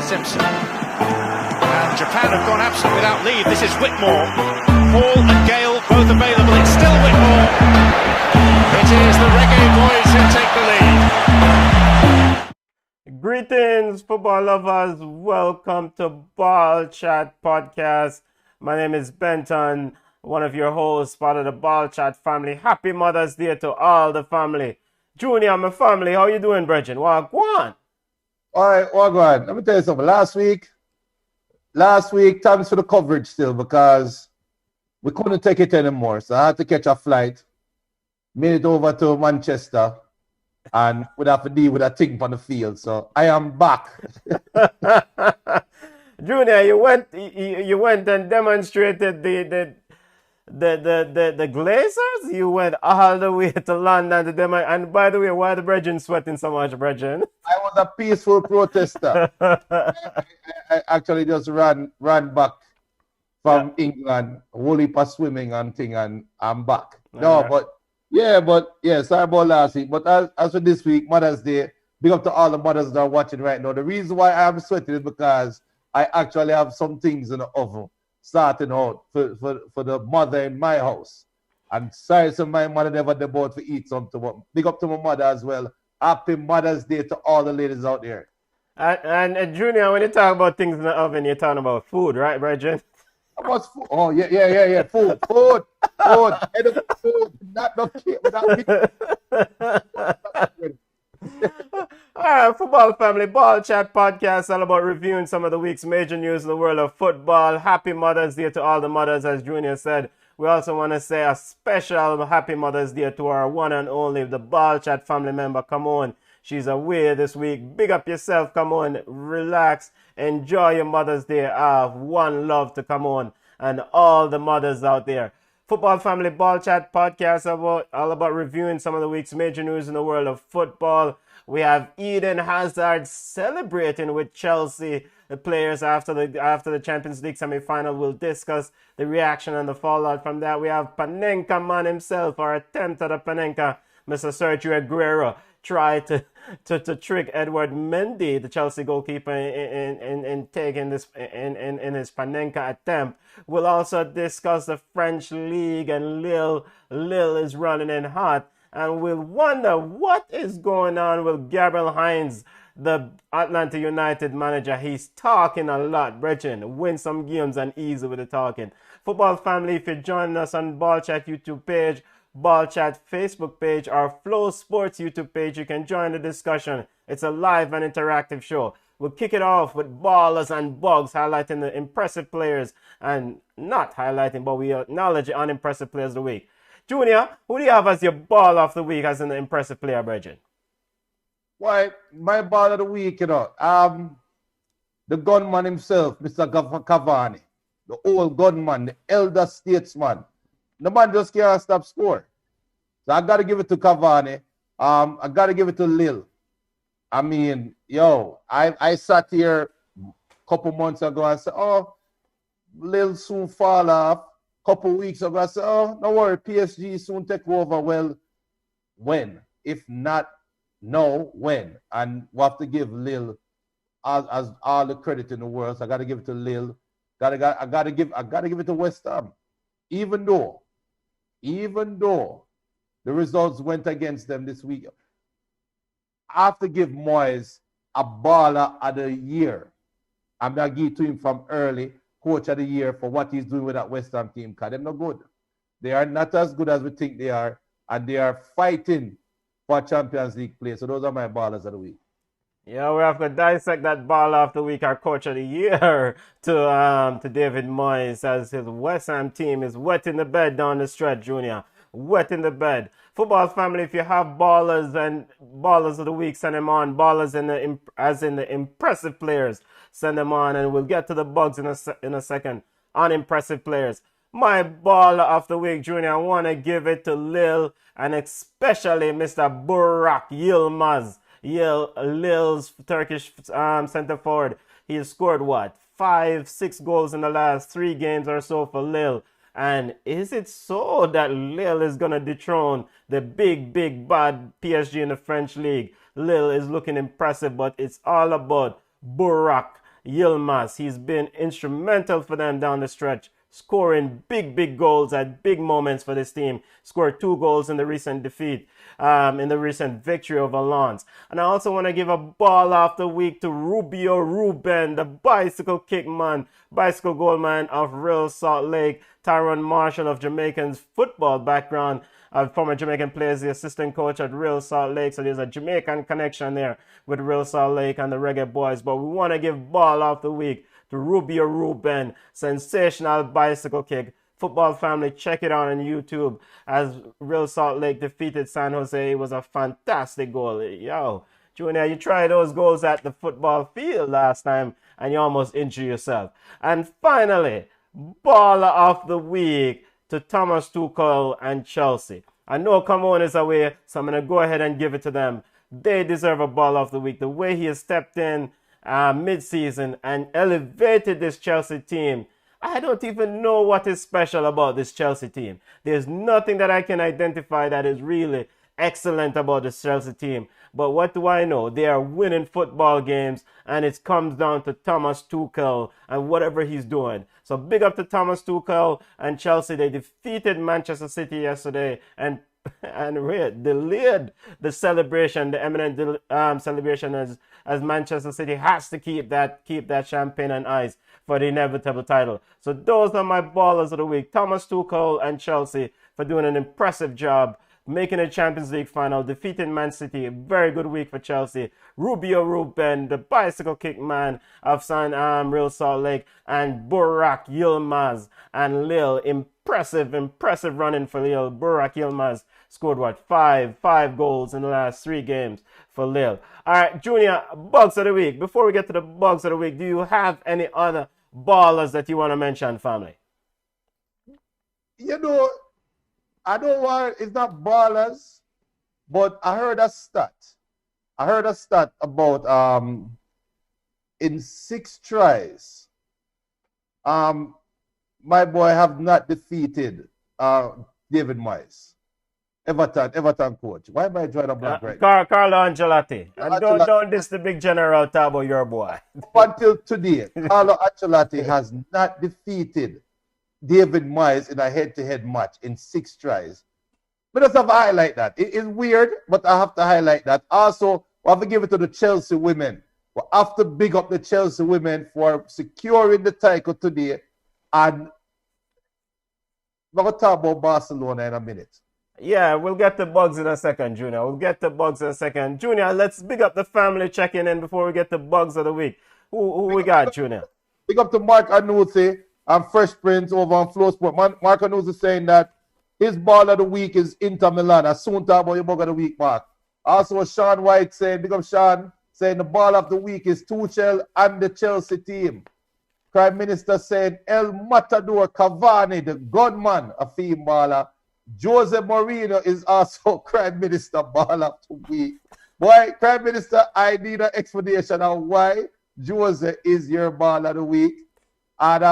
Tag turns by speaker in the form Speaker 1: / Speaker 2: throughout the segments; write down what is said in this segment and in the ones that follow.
Speaker 1: Simpson. And Japan have gone absent without leave. This is Whitmore. Paul and Gale both available. It's still Whitmore. It is the Reggae Boys who take the lead.
Speaker 2: Greetings, football lovers. Welcome to Ballchat Podcast. My name is Benton, one of your hosts, part of the Ballchat family. Happy Mother's Day to all the family. Junior, my family, how you doing, Bridget? Well, go on.
Speaker 3: All right, well, go on. Let me tell you something. Last week, thanks for the coverage still, because we couldn't take it anymore. So I had to catch a flight, made it over to Manchester, and we'd have to deal with a thing on the field. So I am back.
Speaker 2: Junior, you went and demonstrated the Glazers. You went all the way to London to them. And by the way, why the Brethren sweating so much, Brethren?
Speaker 3: I was a peaceful protester. I actually just ran back from England, a whole heap of swimming and thing, and I'm back. Sorry about last week. But as for this week, Mother's Day, big up to all the mothers that are watching right now. The reason why I'm sweating is because I actually have some things in the oven starting out for the mother in my house. And sorry, so my mother never about to eat something. But big up to my mother as well. Happy Mother's Day to all the ladies out there.
Speaker 2: And Junior, when you talk about things in the oven, you're talking about food, right, Bridget?
Speaker 3: What's food? Oh, yeah. Food. Food. Not
Speaker 2: All right, football family, Ball Chat Podcast, all about reviewing some of the week's major news in the world of football. Happy Mother's Day to all the mothers, as Junior said. We also want to say a special Happy Mother's Day to our one and only, the Ball Chat family member. Come on, she's away this week. Big up yourself. Come on, relax, enjoy your Mother's Day off. One love to come on, and all the mothers out there. Football family, Ball Chat Podcast, all about reviewing some of the week's major news in the world of football. We have Eden Hazard celebrating with Chelsea, the players after the Champions League semi-final. We'll discuss the reaction and the fallout from that. We have Panenka man himself, or attempt at a Panenka. Mr. Sergio Aguero tried to trick Edward Mendy, the Chelsea goalkeeper, in taking this in his Panenka attempt. We'll also discuss the French league, and Lille is running in hot. And we'll wonder what is going on with Gabriel Heinz, the Atlanta United manager. He's talking a lot, Brethren. Win some games and easy with the talking. Football family, if you're joining us on Ballchat YouTube page, Ballchat Facebook page, or Flow Sports YouTube page, you can join the discussion. It's a live and interactive show. We'll kick it off with ballers and bugs, highlighting the impressive players, and not highlighting, but we acknowledge the unimpressive players of the week. Junior, who do you have as your ball of the week as an impressive player, Bridget?
Speaker 3: Why, my ball of the week, the gunman himself, Mr. Cavani, the old gunman, the elder statesman. The man just can't stop score. So I got to give it to Cavani. I got to give it to Lille. I mean, I sat here a couple months ago and said, Lille soon fall off. Couple weeks ago, I said, don't worry, PSG soon take over. Well, when? If not, no, when? And we have to give Lille as all the credit in the world. So I got to give it to Lille. I got to give it to West Ham. Even though the results went against them this week, I have to give Moyes a baller of the year. I'm going to give it to him from early. Coach of the year for what he's doing with that West Ham team, because they're not good. They are not as good as we think they are, and they are fighting for Champions League play. So those are my ballers of the week.
Speaker 2: Yeah, we have to dissect that ball of the week, our coach of the year, to David Moyes, as his West Ham team is wetting the bed down the stretch, Junior. Wetting the bed. Football family, if you have ballers and ballers of the week, send them on. Ballers as in the impressive players, send them on, and we'll get to the bugs in a second. Unimpressive players. My baller of the week, Junior, I want to give it to Lille, and especially Mr. Burak Yilmaz. Lille's Turkish center forward. He has scored 5-6 goals in the last 3 games or so for Lille. And is it so that Lille is going to dethrone the big bad PSG in the French league? Lille is looking impressive, but it's all about Burak Yilmaz. He's been instrumental for them down the stretch, scoring big goals at big moments for this team. Scored 2 goals in the recent defeat, in the recent victory over Lens. And I also want to give a ball of the week to Rubio Ruben, the bicycle kick man, bicycle goal man of Real Salt Lake. Tyrone Marshall of Jamaican's football background, former Jamaican player, is the assistant coach at Real Salt Lake. So there's a Jamaican connection there with Real Salt Lake and the Reggae Boys. But we want to give ball of the week to Rubio Ruben. Sensational bicycle kick. Football family, check it out on YouTube as Real Salt Lake defeated San Jose. It was a fantastic goal. Yo, Junior, you tried those goals at the football field last time and you almost injured yourself. And finally, baller of the week to Thomas Tuchel and Chelsea. I know Camon is away, so I'm going to go ahead and give it to them. They deserve a baller of the week. The way he has stepped in mid-season and elevated this Chelsea team. I don't even know what is special about this Chelsea team. There's nothing that I can identify that is really excellent about this Chelsea team. But what do I know? They are winning football games, and it comes down to Thomas Tuchel and whatever he's doing. So big up to Thomas Tuchel and Chelsea. They defeated Manchester City yesterday and delayed the celebration, the eminent celebration, as Manchester City has to keep that champagne and ice for the inevitable title. So those are my ballers of the week. Thomas Tuchel and Chelsea for doing an impressive job, making a Champions League final, defeating Man City. A very good week for Chelsea. Rubio Ruben, the bicycle kick man of Real Salt Lake, and Burak Yilmaz and Lille. Impressive running for Lille. Burak Yilmaz scored five goals in the last 3 games for Lille. All right, Junior, bugs of the week. Before we get to the bugs of the week, do you have any other ballers that you want to mention, family?
Speaker 3: You know, I don't want, it's not ballers, but I heard a stat. About in 6 tries, my boy have not defeated David Moyes, Everton coach. Why am I drawing a blank right now?
Speaker 2: Carlo Ancelotti. And don't diss the big general Tabo, your boy.
Speaker 3: Up until today, Carlo Ancelotti has not defeated David Moyes in a head-to-head match in 6 tries. But I just have to highlight that. It is weird, but I have to highlight that. Also, we have to give it to the Chelsea women. We have to big up the Chelsea women for securing the title today. And we're going to talk about Barcelona in a minute.
Speaker 2: Yeah, we'll get the bugs in a second, Junior. We'll get the bugs in a second. Junior, let's big up the family checking in before we get the bugs of the week. Who we got, Junior?
Speaker 3: Big up to Mark Anuzi and Fresh Prince over on Flow Sport. Mark Anuzi saying that his ball of the week is Inter Milan. I soon talk about your bug of the week, Mark. Also, Sean White saying, big up Sean, saying the ball of the week is Tuchel and the Chelsea team. Prime Minister said El Matador Cavani, the gunman, a theme baller. Jose Mourinho is also Prime Minister ball of the week. Boy, Prime Minister, I need an explanation on why Jose is your ball of the week. And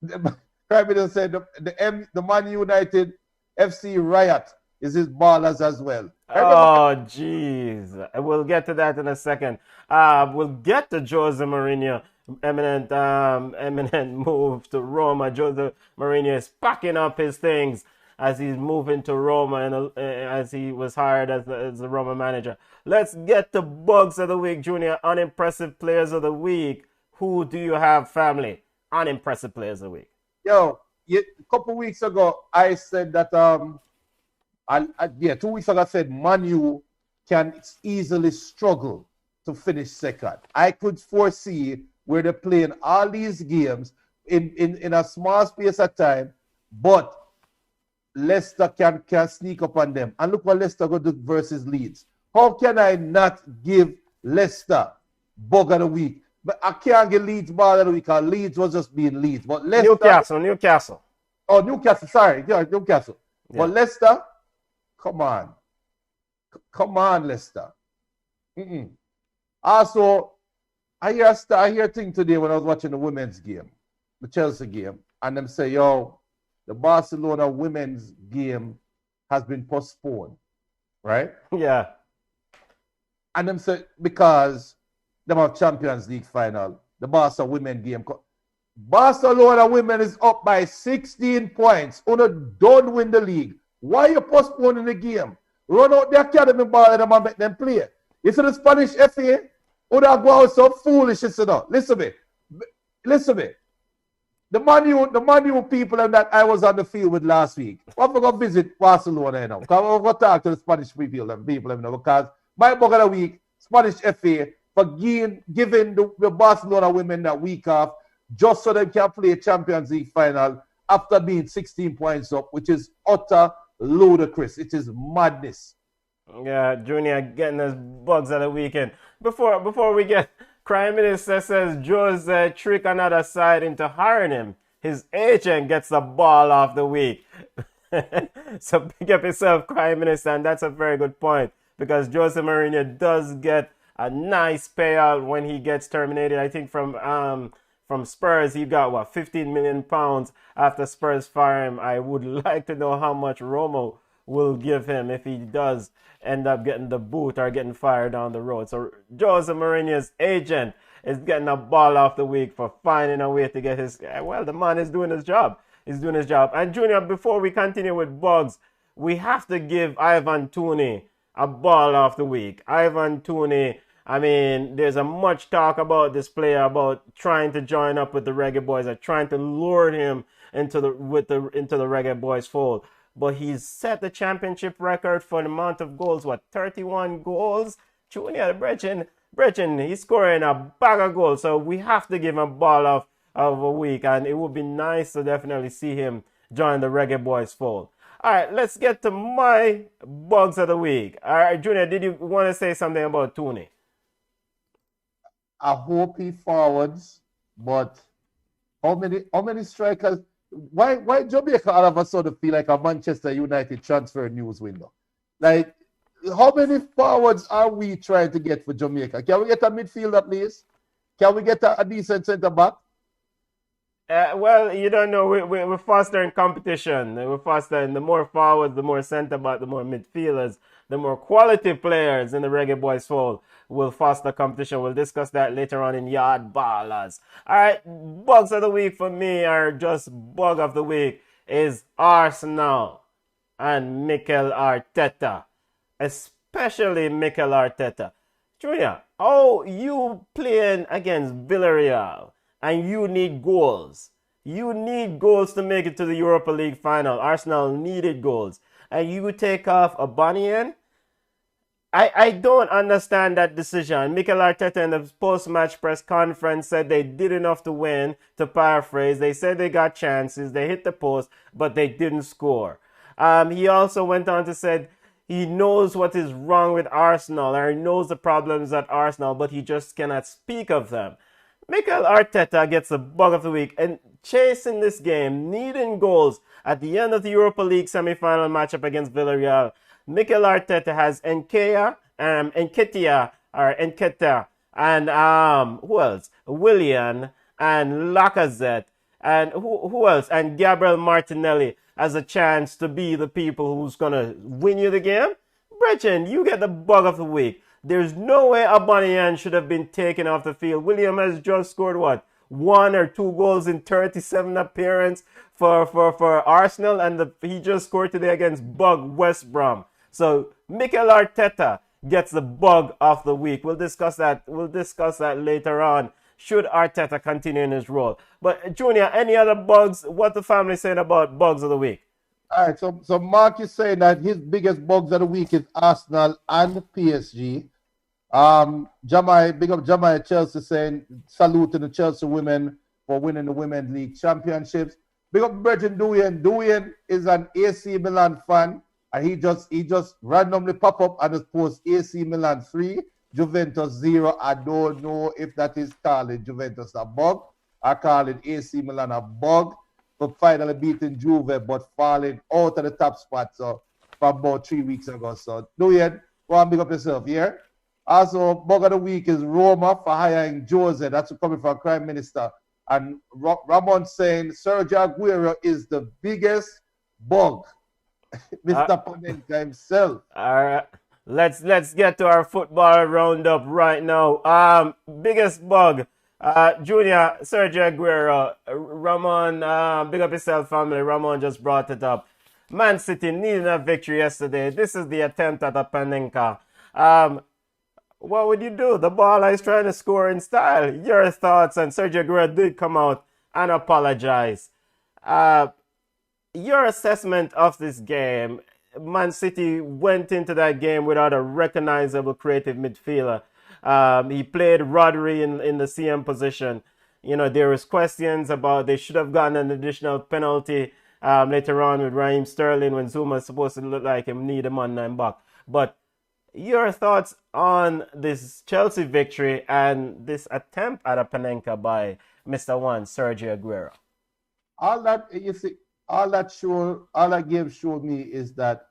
Speaker 3: the Prime Minister said the Man United FC Riot is his ballers as well.
Speaker 2: Oh, jeez. We'll get to that in a second. We'll get to Jose Mourinho. Eminent move to Roma. Jose Mourinho is packing up his things as he's moving to Roma and as he was hired as the Roma manager. Let's get the bugs of the week, Junior. Unimpressive players of the week. Who do you have, family? Unimpressive players of the week.
Speaker 3: Yo, a couple weeks ago, I said that 2 weeks ago I said Man U can easily struggle to finish second. I could foresee where they're playing all these games in a small space of time, but Leicester can sneak up on them. And look what Leicester go do versus Leeds. How can I not give Leicester bug of the week? But I can't get Leeds ball of the week because Leeds was just being Leeds. But Leicester,
Speaker 2: Newcastle.
Speaker 3: Oh, Newcastle, sorry. Yeah, Newcastle. Yeah. But Leicester, come on. Come on, Leicester. Also, I hear a thing today when I was watching the women's game, the Chelsea game, and them say, yo, the Barcelona women's game has been postponed, right?
Speaker 2: Yeah.
Speaker 3: And them say, because they have Champions League final the Barca women game. Barcelona women is up by 16 points. Una don't win the league. Why you postponing the game? Run out the academy ball and make them play. You see the Spanish FA? Una go out so foolish, you know. Listen to me. The Man U people and that I was on the field with last week. I'm going to visit Barcelona now. I'm going to talk to the Spanish people because my book of the week, Spanish FA, for giving the Barcelona women that week off just so they can play a Champions League final after being 16 points up, which is utter ludicrous. It is madness.
Speaker 2: Yeah, Junior getting us bugs of the weekend. Before we get, Prime Minister says Joe's trick another side into hiring him. His agent gets the ball of the week. So pick up yourself, Prime Minister, and that's a very good point because Jose Mourinho does get a nice payout when he gets terminated. I think from Spurs, he got what, £15 million after Spurs fire him. I would like to know how much Romo will give him if he does end up getting the boot or getting fired down the road. So Jose Mourinho's agent is getting a ball off the week for finding a way to get his... Well, the man is doing his job. He's doing his job. And Junior, before we continue with bugs, we have to give Ivan Tooney a ball off the week. Ivan Tooney, I mean, there's a much talk about this player, about trying to join up with the Reggae Boys or trying to lure him into the Reggae Boys fold. But he's set the championship record for the amount of goals, 31 goals? Junior, Brechin, he's scoring a bag of goals. So we have to give him a ball of a week. And it would be nice to definitely see him join the Reggae Boys fold. All right, let's get to my bugs of the week. All right, Junior, did you want to say something about Tooney?
Speaker 3: I hope he forwards, but how many strikers? Why Jamaica all of a sudden feel like a Manchester United transfer news window? Like, how many forwards are we trying to get for Jamaica? Can we get a midfielder, please? Can we get a decent centre back?
Speaker 2: Well, you don't know. We're fostering competition. We're fostering the more forwards, the more centre back, the more midfielders, the more quality players in the Reggae Boys fold will foster competition. We'll discuss that later on in Yard Ballers. All right, bugs of the week for me, or just bug of the week, is Arsenal and Mikel Arteta, especially Mikel Arteta. Junior, oh, you playing against Villarreal and you need goals. You need goals to make it to the Europa League final. Arsenal needed goals. And you take off Aubameyang? I don't understand that decision. Mikel Arteta in the post-match press conference said they did enough to win, to paraphrase. They said they got chances, they hit the post, but they didn't score. He also went on to say he knows what is wrong with Arsenal, or he knows the problems at Arsenal, but he just cannot speak of them. Mikel Arteta gets the bug of the week and chasing this game, needing goals at the end of the Europa League semi-final matchup against Villarreal. Mikel Arteta has Nketiah, and who else? Willian and Lacazette, and who else? And Gabriel Martinelli as a chance to be the people who's gonna win you the game. Brechin, you get the bug of the week. There's no way Aubameyang should have been taken off the field. William has just scored what? 1 or 2 goals in 37 appearances for Arsenal, and he just scored today against Bug West Brom. So Mikel Arteta gets the bug of the week. We'll discuss that later on. Should Arteta continue in his role? But Junior, any other bugs? What the family saying about bugs of the week?
Speaker 3: All right, so Mark is saying that his biggest bugs of the week is Arsenal and PSG. Big up Jamai Chelsea saying salute to the Chelsea women for winning the Women's League Championships. Big up Brethren Duyan. Duyan is an AC Milan fan, and he just randomly pop up and just post AC Milan 3, Juventus 0. I don't know if that is calling Juventus a bug. I call it AC Milan a bug for finally beating Juve, but falling out of the top spot from about 3 weeks ago. So Duyan, go and big up yourself, yeah? Also, bug of the week is Roma for hiring Jose. That's coming from Prime Minister. And Ramon saying Sergio Aguero is the biggest bug. Mr. Panenka himself.
Speaker 2: All right. Let's get to our football roundup right now. Biggest bug Junior, Sergio Aguero, Ramon, big up yourself, family. Ramon just brought it up. Man City needed a victory yesterday. This is the attempt at a Panenka. What would you do? The baller is trying to score in style. Your thoughts? And Sergio Aguero did come out and apologize. Your assessment of this game. Man City went into that game without a recognizable creative midfielder. He played Rodri in the CM position. You know, there was questions about they should have gotten an additional penalty later on with Raheem Sterling when Zuma's supposed to look like him need him on 9 back. But your thoughts on this Chelsea victory and this attempt at a Panenka by Mr. One, Sergio Aguero?
Speaker 3: All that you see, all that game showed me is that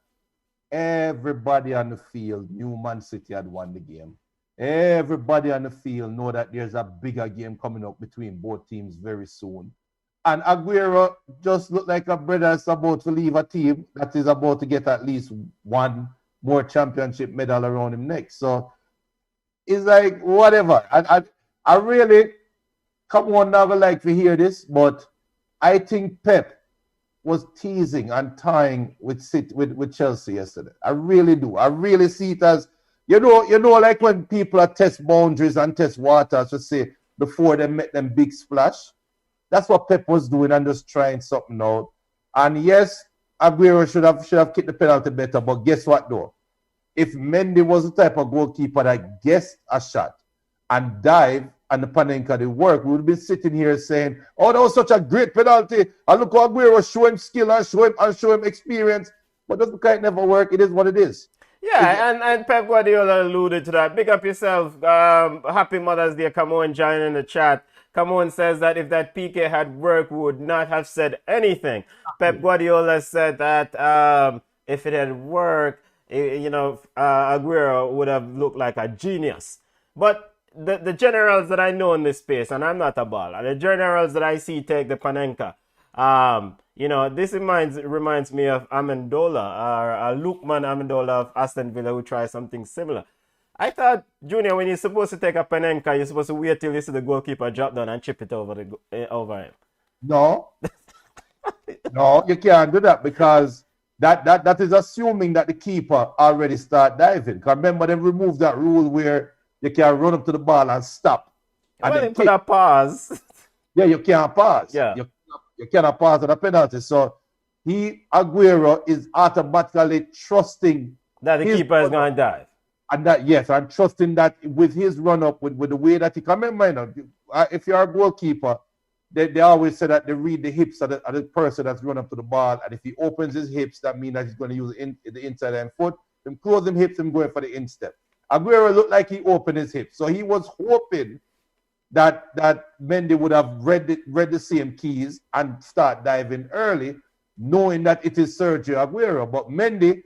Speaker 3: everybody on the field knew Man City had won the game. Everybody on the field know that there's a bigger game coming up between both teams very soon. And Aguero just looked like a brother that's about to leave a team that is about to get at least one more championship medal around him next. So it's like, whatever. I really, come on, never like to hear this, but I think Pep was teasing and tying with Chelsea yesterday. I really do. I really see it as, you know, like when people are test boundaries and test waters to say before they make them big splash. That's what Pep was doing and just trying something out. And yes, Aguero should have kicked the penalty better. But guess what though? If Mendy was the type of goalkeeper that guessed a shot and dive and the Panenka did work, we would be sitting here saying, "Oh, that was such a great penalty. And look how Aguero show him skill and show him experience." But just because it never worked, it is what it is.
Speaker 2: Yeah, and Pep Guardiola alluded to that. Big up yourself. Happy Mother's Day. Come on, join in the chat. Come on says that if that PK had worked, we would not have said anything. Pep Guardiola said that if it had worked, Aguero would have looked like a genius. But the generals that I know in this space, and I'm not a baller, the generals that I see take the Panenka, this reminds me of Amendola, or Lukman Amendola of Aston Villa, who tried something similar. I thought, Junior, when you're supposed to take a Panenka, you're supposed to wait till you see the goalkeeper drop down and chip it over him.
Speaker 3: No. No, you can't do that because that is assuming that the keeper already start diving. Because remember, they removed that rule where you can run up to the ball and stop. And
Speaker 2: well, put a pause.
Speaker 3: Yeah, you can't pause.
Speaker 2: Yeah.
Speaker 3: You cannot pause on a penalty. So Aguero is automatically trusting
Speaker 2: that the keeper is going to dive.
Speaker 3: And that, yes, I'm trusting that with his run-up, with the way that he come in, if you're a goalkeeper, they always say that they read the hips of the person that's run up to the ball, and if he opens his hips, that means that he's going to use the inside hand foot. Him close them hips, him going for the instep. Aguero looked like he opened his hips, so he was hoping that Mendy would have read the same keys and start diving early, knowing that it is Sergio Aguero. But Mendy,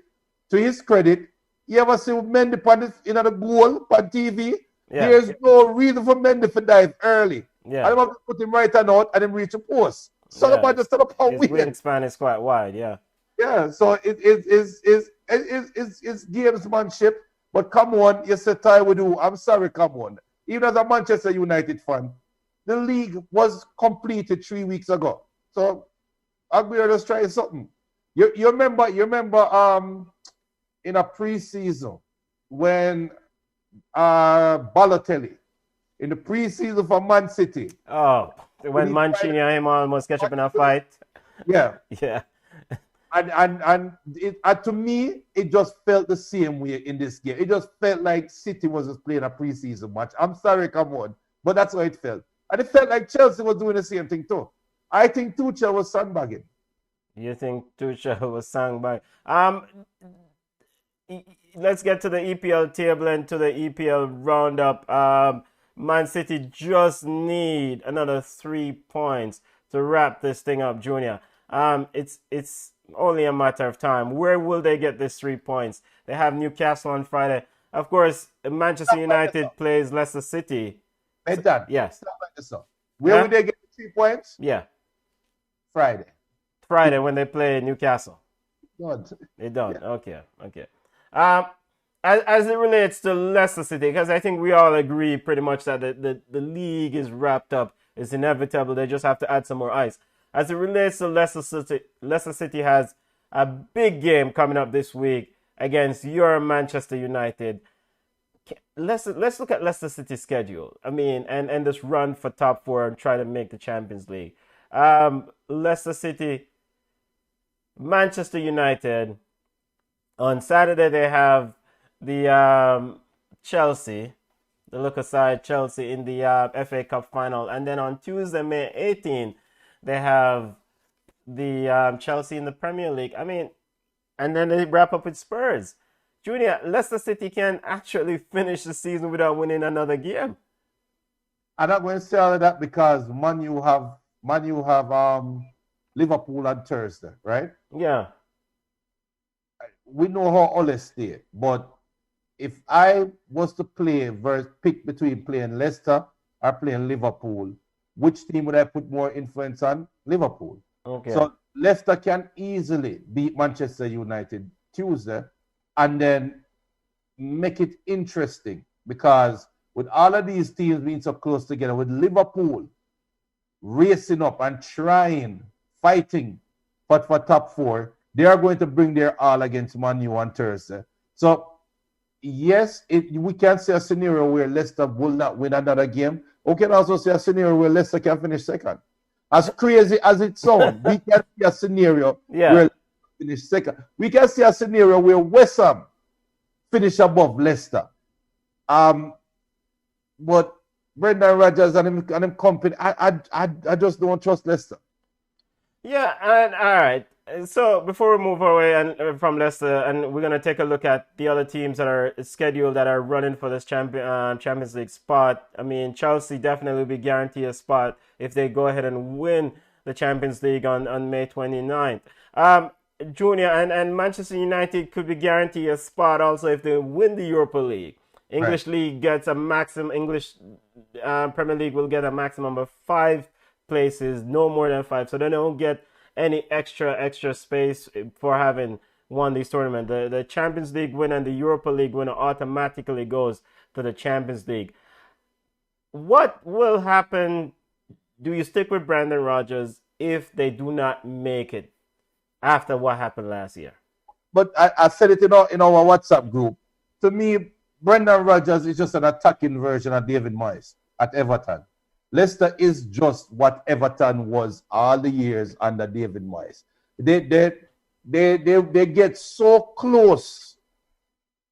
Speaker 3: to his credit, you ever see Mendy in the goal on TV? Yeah. There's no reason for Mendy to dive early.
Speaker 2: Yeah.
Speaker 3: I'm going to put him right and out and then reach a post. So about just set up how
Speaker 2: his wingspan is quite wide, yeah.
Speaker 3: Yeah, so it's gamesmanship. But come on, you said Ty would do. I'm sorry, come on. Even as a Manchester United fan, the league was completed 3 weeks ago. So Aguero just trying something. You remember in a preseason when Balotelli in the preseason for Man City.
Speaker 2: Oh, when Mancini and him almost catch up in a fight.
Speaker 3: Yeah.
Speaker 2: Yeah.
Speaker 3: And to me, it just felt the same way in this game. It just felt like City was just playing a preseason match. I'm sorry, come on. But that's how it felt. And it felt like Chelsea was doing the same thing too. I think Tuchel was sandbagging.
Speaker 2: You think Tuchel was sandbagging? Let's get to the EPL table and to the EPL roundup. Man City just need another 3 points to wrap this thing up, Junior. It's only a matter of time. Where will they get these 3 points? They have Newcastle on Friday. Of course, Manchester United plays Leicester City.
Speaker 3: Yes. Where will they get the 3 points?
Speaker 2: Yeah.
Speaker 3: Friday
Speaker 2: when they play Newcastle.
Speaker 3: Done.
Speaker 2: They don't. Yeah. Okay. as it relates to Leicester City, because I think we all agree pretty much that the league is wrapped up. It's inevitable. They just have to add some more ice. As it relates to Leicester City has a big game coming up this week against your Manchester United. Let's look at Leicester City's schedule. I mean, and this run for top four and try to make the Champions League. Leicester City, Manchester United. On Saturday they have the Chelsea, the look-aside Chelsea in the FA Cup final, and then on Tuesday, May 18th, they have the Chelsea in the Premier League. I mean, and then they wrap up with Spurs. Junior, Leicester City can actually finish the season without winning another game.
Speaker 3: I'm not going to say all of that because Man U have Liverpool on Thursday, right?
Speaker 2: Yeah.
Speaker 3: We know how Ole stay, but if I was to pick between playing Leicester or playing Liverpool, which team would I put more influence on? Liverpool.
Speaker 2: Okay.
Speaker 3: So Leicester can easily beat Manchester United Tuesday and then make it interesting because with all of these teams being so close together, with Liverpool racing up and fighting for top four, they are going to bring their all against Man U on Thursday. So, yes, we can see a scenario where Leicester will not win another game. We can also see a scenario where Leicester can finish second. As crazy as it sounds, we can see a scenario where Leicester finish second. We can see a scenario where West Ham finish above Leicester. But Brendan Rodgers and him company, I just don't trust Leicester.
Speaker 2: Yeah, and all right. So before we move away from Leicester, and we're gonna take a look at the other teams that are scheduled that are running for this Champions League spot. I mean, Chelsea definitely will be guaranteed a spot if they go ahead and win the Champions League on May 29th. Junior and Manchester United could be guaranteed a spot also if they win the Europa League. English League gets a maximum. Premier League will get a maximum of 5 places, no more than 5. So they don't get any extra space for having won this tournament. The Champions League winner and the Europa League winner automatically goes to the Champions League. What will happen? Do you stick with Brendan Rodgers if they do not make it after what happened last year?
Speaker 3: But I said it in our WhatsApp group. To me, Brendan Rodgers is just an attacking version of David Moyes at Everton. Leicester is just what Everton was all the years under David Moyes. They get so close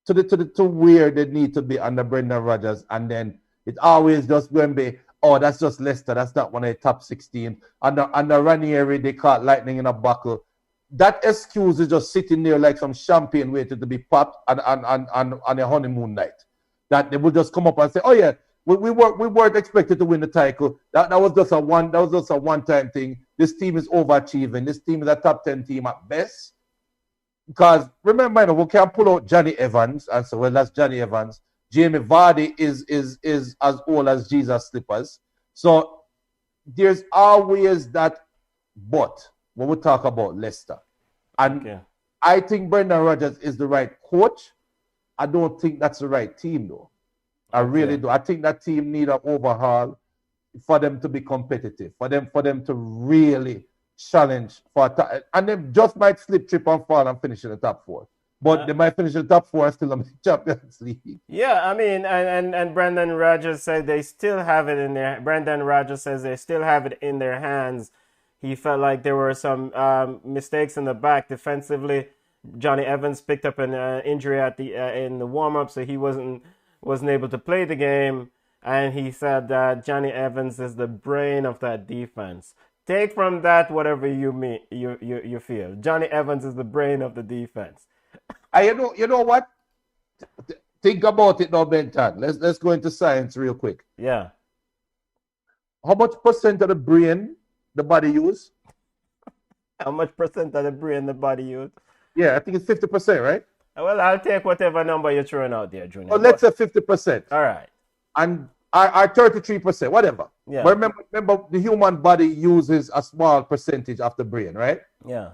Speaker 3: to where they need to be under Brendan Rodgers, and then it always just going to be, oh, that's just Leicester. That's not one of the top 16. Under Ranieri, they caught lightning in a bottle. That excuse is just sitting there like some champagne waiting to be popped on a honeymoon night. That they will just come up and say, oh yeah, we weren't expected to win the title. That was just a one-time thing. This team is overachieving. This team is a top 10 team at best. Because remember, we can't pull out Johnny Evans and say, well, that's Johnny Evans. Jamie Vardy is as old as Jesus slippers. So there's always that but when we talk about Leicester. And I think Brendan Rodgers is the right coach. I don't think that's the right team, though. I really do. I think that team need an overhaul for them to be competitive, for them to really challenge and they just might slip, trip, and fall and finish in the top 4. But they might finish in the top 4 and still in the Champions League.
Speaker 2: Yeah, I mean, and Brendan Rodgers said they still have it in their. Brendan Rodgers says they still have it in their hands. He felt like there were some mistakes in the back defensively. Johnny Evans picked up an injury in the warm-up, so he wasn't able to play the game. And he said that Johnny Evans is the brain of that defense. Take from that whatever you feel. Johnny Evans is the brain of the defense.
Speaker 3: You know what? Think about it now, Benton. Let's go into science real quick.
Speaker 2: Yeah.
Speaker 3: How much percent of the brain the body use?
Speaker 2: How much percent of the brain the body use?
Speaker 3: Yeah, I think it's 50%, right?
Speaker 2: Well, I'll take whatever number you're throwing out there, Junior.
Speaker 3: Well, let's say 50%.
Speaker 2: All right.
Speaker 3: And our 33%, whatever.
Speaker 2: Yeah.
Speaker 3: But remember, the human body uses a small percentage of the brain, right?
Speaker 2: Yeah.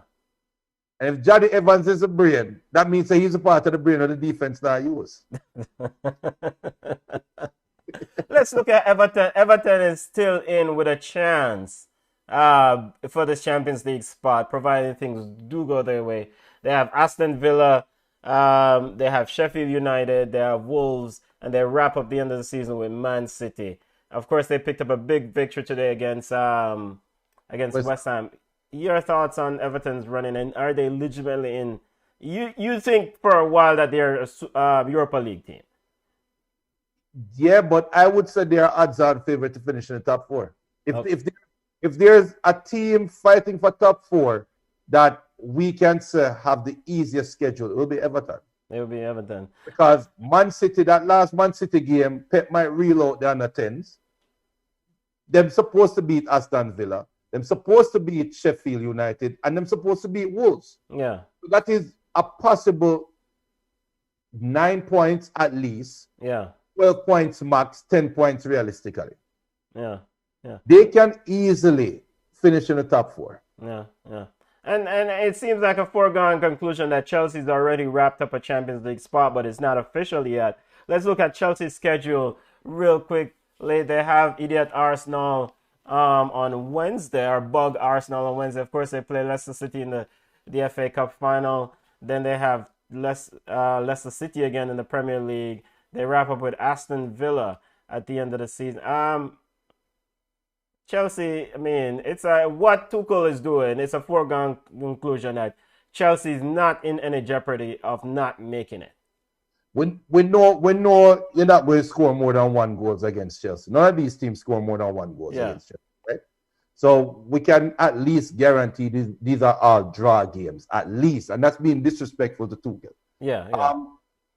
Speaker 3: And if Johnny Evans is a brain, that means that he's a part of the brain of the defense that I use.
Speaker 2: Let's look at Everton. Everton is still in with a chance for this Champions League spot, provided things do go their way. They have Aston Villa, they have Sheffield United, they have Wolves, and they wrap up the end of the season with Man City. Of course, they picked up a big victory today against West Ham. Your thoughts on Everton's running, and are they legitimately in? You think for a while that they're a Europa League team?
Speaker 3: Yeah, but I would say they are odds-on favorite to finish in the top four. If there's a team fighting for top four that we can say have the easiest schedule, it will be Everton.
Speaker 2: It will be Everton.
Speaker 3: Because Man City, that last Man City game, Pep might reload the under 10s. They're supposed to beat Aston Villa. They're supposed to beat Sheffield United. And they're supposed to beat Wolves.
Speaker 2: Yeah.
Speaker 3: So that is a possible 9 points at least.
Speaker 2: Yeah.
Speaker 3: 12 points max, 10 points realistically.
Speaker 2: Yeah. Yeah.
Speaker 3: They can easily finish in the top four.
Speaker 2: Yeah. Yeah. And it seems like a foregone conclusion that Chelsea's already wrapped up a Champions League spot, but it's not official yet. Let's look at Chelsea's schedule real quick. They have Idiot Arsenal on Wednesday, or Bug Arsenal on Wednesday. Of course, they play Leicester City in the FA Cup final. Then they have Leicester City again in the Premier League. They wrap up with Aston Villa at the end of the season. Chelsea, I mean, it's what Tuchel is doing. It's a foregone conclusion that Chelsea's not in any jeopardy of not making it.
Speaker 3: We know you're not going to score more than 1 goal against Chelsea. None of these teams score more than 1 goal against Chelsea, right? So we can at least guarantee these are all draw games, at least, and that's being disrespectful to Tuchel.
Speaker 2: Yeah. Yeah.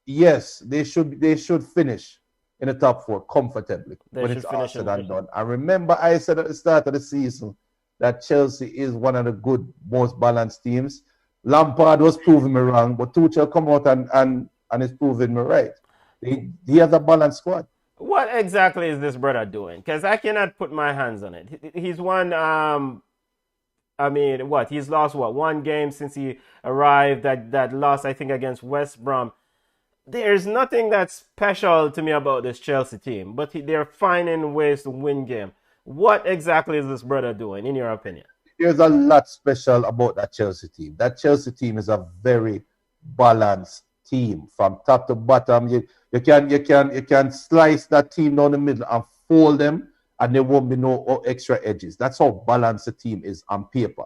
Speaker 3: Yes, they should finish in the top four comfortably when it's all said and done. I remember I said at the start of the season that Chelsea is one of the good, most balanced teams. Lampard was proving me wrong, but Tuchel come out and is proving me right. He has a balanced squad.
Speaker 2: What exactly is this brother doing? Because I cannot put my hands on it. He's won, he's lost, 1 game since he arrived, that loss, I think, against West Brom. There's nothing that's special to me about this Chelsea team, but they're finding ways to win game. What exactly is this brother doing, in your opinion?
Speaker 3: There's a lot special about that Chelsea team. That Chelsea team is a very balanced team from top to bottom. You can slice that team down the middle and fold them, and there won't be no extra edges. That's how balanced the team is on paper.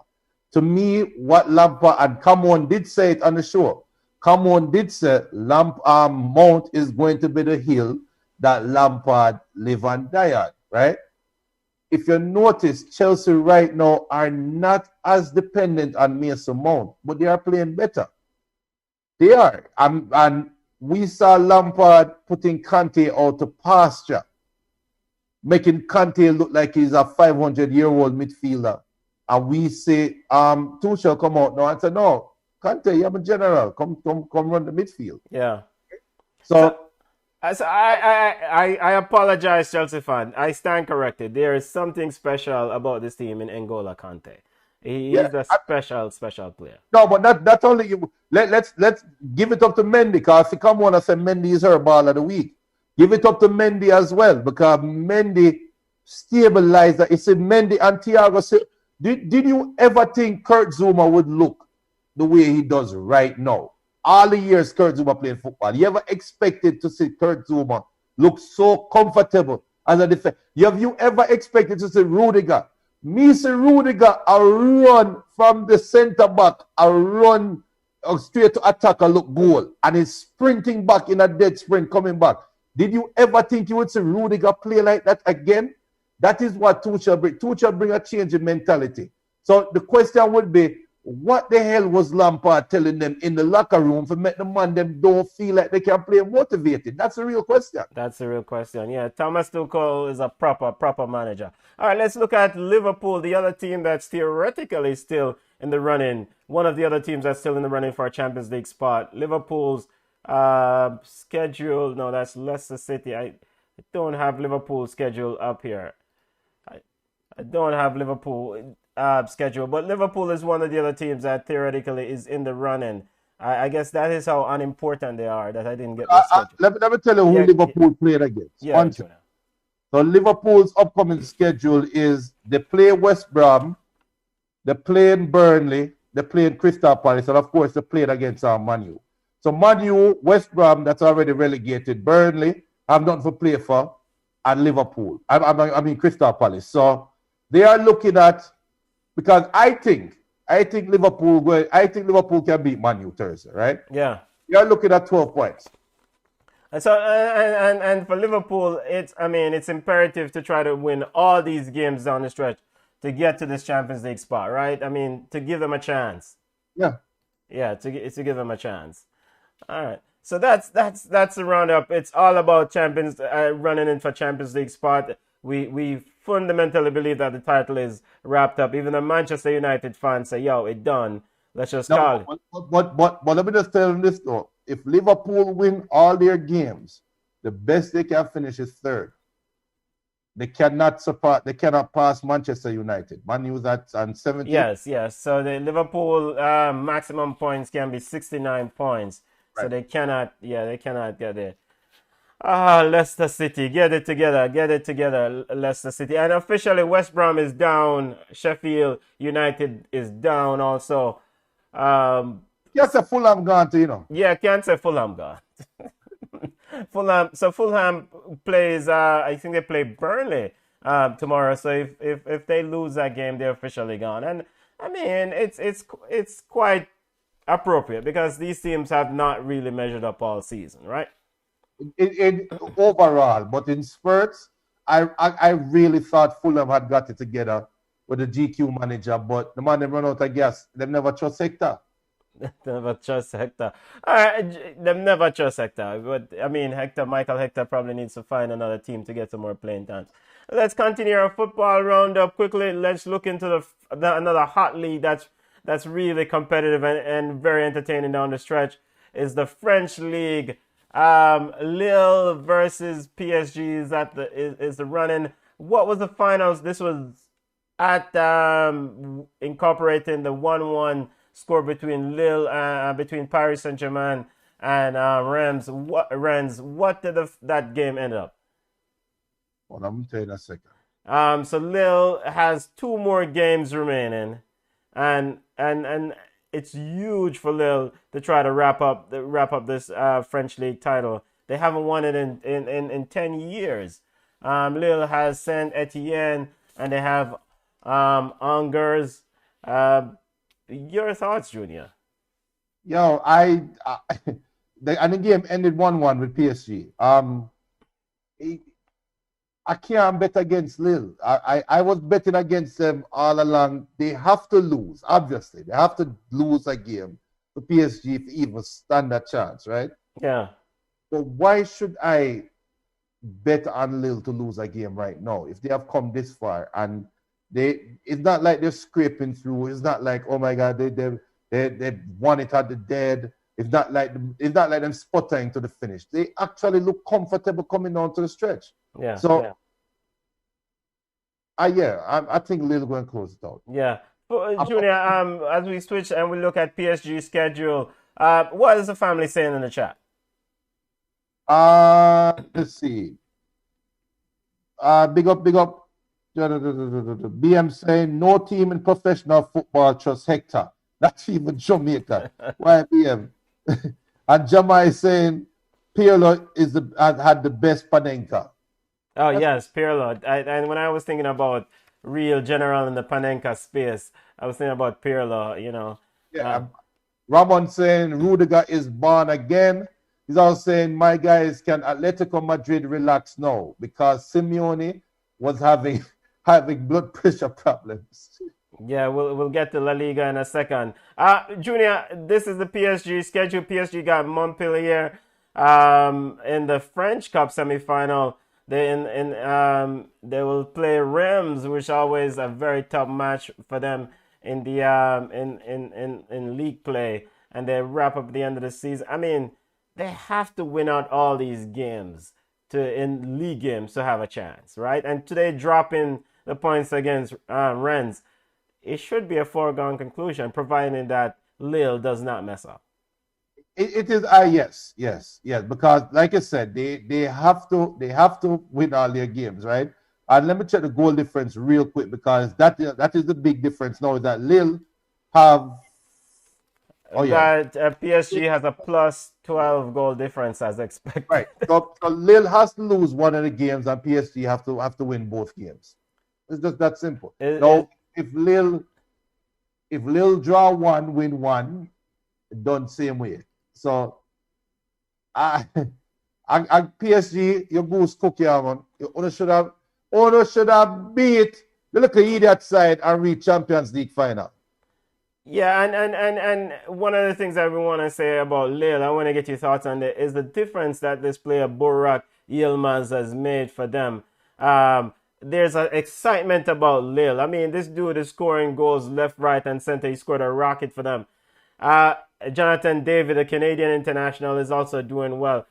Speaker 3: To me, what Lampard and Camon did say it on the show. Camon did say Mount is going to be the hill that Lampard live and die on, right? If you notice, Chelsea right now are not as dependent on Mason Mount, but they are playing better. They are. And we saw Lampard putting Kante out to pasture, making Kante look like he's a 500-year-old midfielder. And we say, Tuchel come out now and say, no, Kante, you're a general. Come run the midfield.
Speaker 2: Yeah.
Speaker 3: So
Speaker 2: I apologize, Chelsea fan. I stand corrected. There is something special about this team in N'Golo Kante. He is a special player.
Speaker 3: No, but that's only you. Let's give it up to Mendy, because if you come on and say Mendy is her ball of the week, give it up to Mendy as well, because Mendy stabilized that. It's Mendy and Thiago. Did you ever think Kurt Zuma would look the way he does right now? All the years Kurt Zuma played football, you ever expected to see Kurt Zuma look so comfortable as a defender? Have you ever expected to see Rudiger? Me see Rudiger a run from the center back, a run straight to attack, a look goal, and he's sprinting back in a dead sprint coming back. Did you ever think you would see Rudiger play like that again? That is what Tuchel bring. Tuchel bring a change in mentality. So the question would be, what the hell was Lampard telling them in the locker room to make the man them don't feel like they can play motivated? That's the real question.
Speaker 2: That's the real question. Yeah, Thomas Tuchel is a proper manager. All right, let's look at Liverpool, the other team that's theoretically still in the running. One of the other teams that's still in the running for a Champions League spot. Liverpool's schedule. No, that's Leicester City. I don't have Liverpool's schedule up here. I don't have Liverpool. schedule, but Liverpool is one of the other teams that theoretically is in the running. I guess that is how unimportant they are that I didn't get their schedule.
Speaker 3: Let me tell you who
Speaker 2: Yeah,
Speaker 3: Liverpool played against.
Speaker 2: yeah,
Speaker 3: One thing. So Liverpool's upcoming schedule is they play West Brom, they play in Burnley, they play in Crystal Palace, and of course they played against Man U. So Man U, West Brom, that's already relegated. Burnley, have nothing to play for, and Liverpool. I mean Crystal Palace. So they are looking at, because I think Liverpool can beat Man U Thursday, right?
Speaker 2: Yeah.
Speaker 3: They are looking at 12 points.
Speaker 2: And so and for Liverpool, it's imperative to try to win all these games down the stretch to get to this Champions League spot, right? I mean, to give them a chance.
Speaker 3: Yeah.
Speaker 2: Yeah, to give them a chance. All right. So that's the roundup. It's all about champions running in for Champions League spot. We fundamentally believe that the title is wrapped up. Even the Manchester United fans say, "Yo, it's done. Let's just call it."
Speaker 3: But let me just tell them this though: if Liverpool win all their games, the best they can finish is third. They cannot pass Manchester United. Man U's on 70.
Speaker 2: Yes. So the Liverpool maximum points can be 69 points. Right. So they cannot get it. Leicester City, get it together, Leicester City. And officially West Brom is down. Sheffield United is down also.
Speaker 3: Can't say Fulham gone to, you know.
Speaker 2: Yeah, can't say Fulham gone. Fulham plays, I think they play Burnley tomorrow. So if they lose that game, they're officially gone. And I mean, it's quite appropriate because these teams have not really measured up all season, right?
Speaker 3: In overall, but in spurts, I really thought Fulham had got it together with the GQ manager, but the man they run out of gas. They never trust Hector.
Speaker 2: They never trust Hector. They never trust Hector. But I mean, Michael Hector probably needs to find another team to get some more playing time. Let's continue our football roundup quickly. Let's look into another hot league that's really competitive and very entertaining down the stretch. Is the French league. Lille versus PSG is the running. What was the finals? This was at incorporating the 1-1 score between Lille between Paris Saint-Germain and Rennes. What did that game end up?
Speaker 3: Well, I'm tell you in a second.
Speaker 2: So Lille has 2 more games remaining, and it's huge for Lille to try to wrap up this French league title. They haven't won it in 10 years. Lille has Saint Etienne and they have Angers. Your thoughts, Junior?
Speaker 3: Yo, and the game ended 1-1 with PSG. I can't bet against Lille. I was betting against them all along. They have to lose, obviously. They have to lose a game for PSG to even stand a chance, right?
Speaker 2: Yeah.
Speaker 3: But why should I bet on Lille to lose a game right now if they have come this far? And it's not like they're scraping through. It's not like, oh my God, they won it at the dead. It's not like them sputtering to the finish. They actually look comfortable coming down to the stretch.
Speaker 2: Yeah.
Speaker 3: So, I think Lille going to close it out.
Speaker 2: Yeah. Junior, as we switch and we look at PSG schedule, what is the family saying in the chat?
Speaker 3: Let's see. Big up. BM saying no team in professional football trusts Hector. Not even Jamaica. Why BM? And Jama is saying Pirlo had the best Panenka.
Speaker 2: Oh, yes, Pirlo. And when I was thinking about real general in the Panenka space, I was thinking about Pirlo, you know.
Speaker 3: Yeah. Ramon saying Rudiger is born again. He's also saying, my guys, can Atletico Madrid relax now? Because Simeone was having blood pressure problems.
Speaker 2: Yeah, we'll get to La Liga in a second. Junior, this is the PSG schedule. PSG got Montpellier in the French Cup semi-final. They will play Reims, which is always a very tough match for them in the in league play, and they wrap up the end of the season. I mean, they have to win out all these games in league games to have a chance, right? And today dropping the points against Rennes, it should be a foregone conclusion, providing that Lille does not mess up.
Speaker 3: It is yes, because like I said, they have to win all their games, right? And let me check the goal difference real quick because that is the big difference now that Lille have
Speaker 2: That PSG has a plus 12 goal difference as expected.
Speaker 3: right. So Lille has to lose one of the games and PSG have to win both games. It's just that simple. If Lille draw one, win one, done same way. So, I PSG, your goose cookie, man. You should have beat the little idiot side and reach Champions League final.
Speaker 2: Yeah, and one of the things that we want to say about Lille, I want to get your thoughts on it, is the difference that this player Burak Yilmaz has made for them. There's an excitement about Lille. I mean, this dude is scoring goals left, right, and center. He scored a rocket for them. Jonathan David, a Canadian international, is also doing well.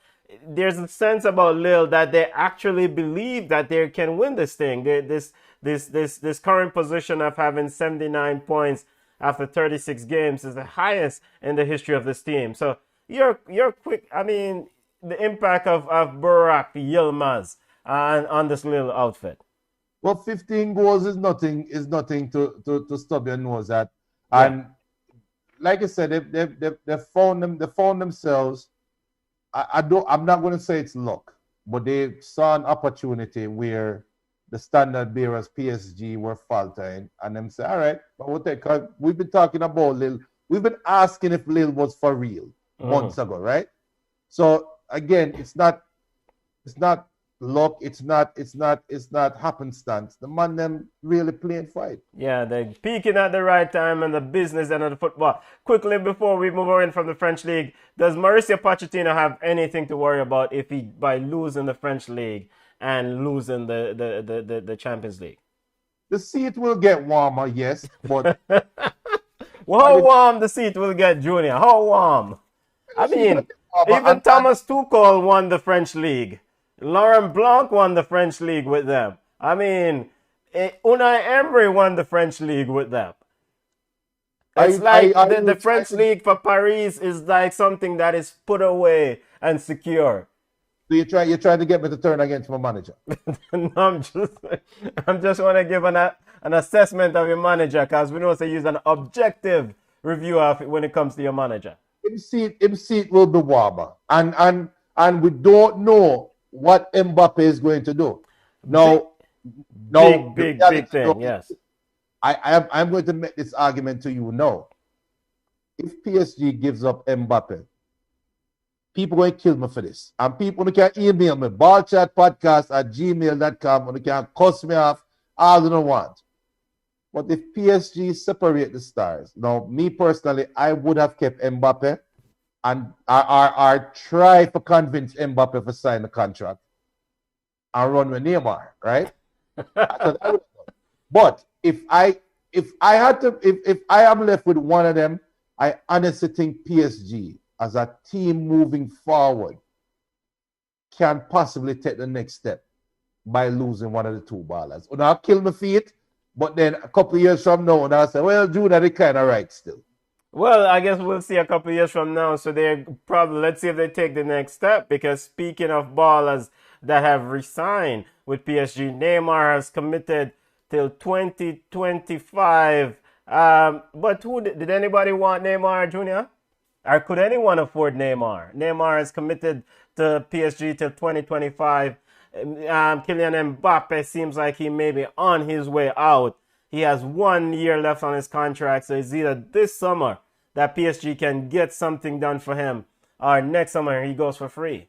Speaker 2: There's a sense about Lille that they actually believe that they can win this thing. This current position of having 79 points after 36 games is the highest in the history of this team. So you're quick. I mean, the impact of Burak Yilmaz on this Lille outfit.
Speaker 3: Well, 15 goals is nothing to stub your nose at. And like I said, they found themselves. I'm not going to say it's luck, but they saw an opportunity where the standard bearers PSG were faltering, and them say, all right, but we'll take. We've been talking about Lille. We've been asking if Lille was for real months ago, right? So again, it's not luck. It's not happenstance. The man them really playing fight.
Speaker 2: Yeah, they're peaking at the right time and the business end of the football. Quickly before we move on from the French league, does Mauricio Pochettino have anything to worry about if he by losing the French league and losing the Champions League?
Speaker 3: The seat will get warmer, yes, but
Speaker 2: well, how warm the seat will get, Junior? How warm? I mean, even Thomas Tuchel won the French league. Laurent Blanc won the French league with them. I mean, Unai Emery won the French league with them. It's the French league for Paris is like something that is put away and secure.
Speaker 3: So you're trying to get me to turn against my manager?
Speaker 2: No, I'm just want to give an assessment of your manager because we know to use an objective review of it when it comes to your manager.
Speaker 3: Him seat will be warmer, and we don't know what Mbappe is going to do.
Speaker 2: Big thing. Yes,
Speaker 3: I'm going to make this argument to you now. If PSG gives up Mbappe, people going to kill me for this. And people who can email me, ballchatpodcast@gmail.com, and they can cuss me off all they want. But if PSG separate the stars, now, me personally, I would have kept Mbappe and or try to convince Mbappe to sign the contract and run with Neymar, right? But if I am left with one of them, I honestly think PSG as a team moving forward can possibly take the next step by losing one of the two ballers. And I'll kill my feet, but then a couple of years from now, and I'll say, well, Junior, they kind of right still.
Speaker 2: Well, I guess we'll see a couple of years from now. So they're probably, let's see if they take the next step. Because speaking of ballers that have resigned with PSG, Neymar has committed till 2025. But did anybody want Neymar, Junior? Or could anyone afford Neymar? Neymar has committed to PSG till 2025. Kylian Mbappe seems like he may be on his way out. He has 1 year left on his contract, so it's either this summer that PSG can get something done for him, or next summer he goes for free.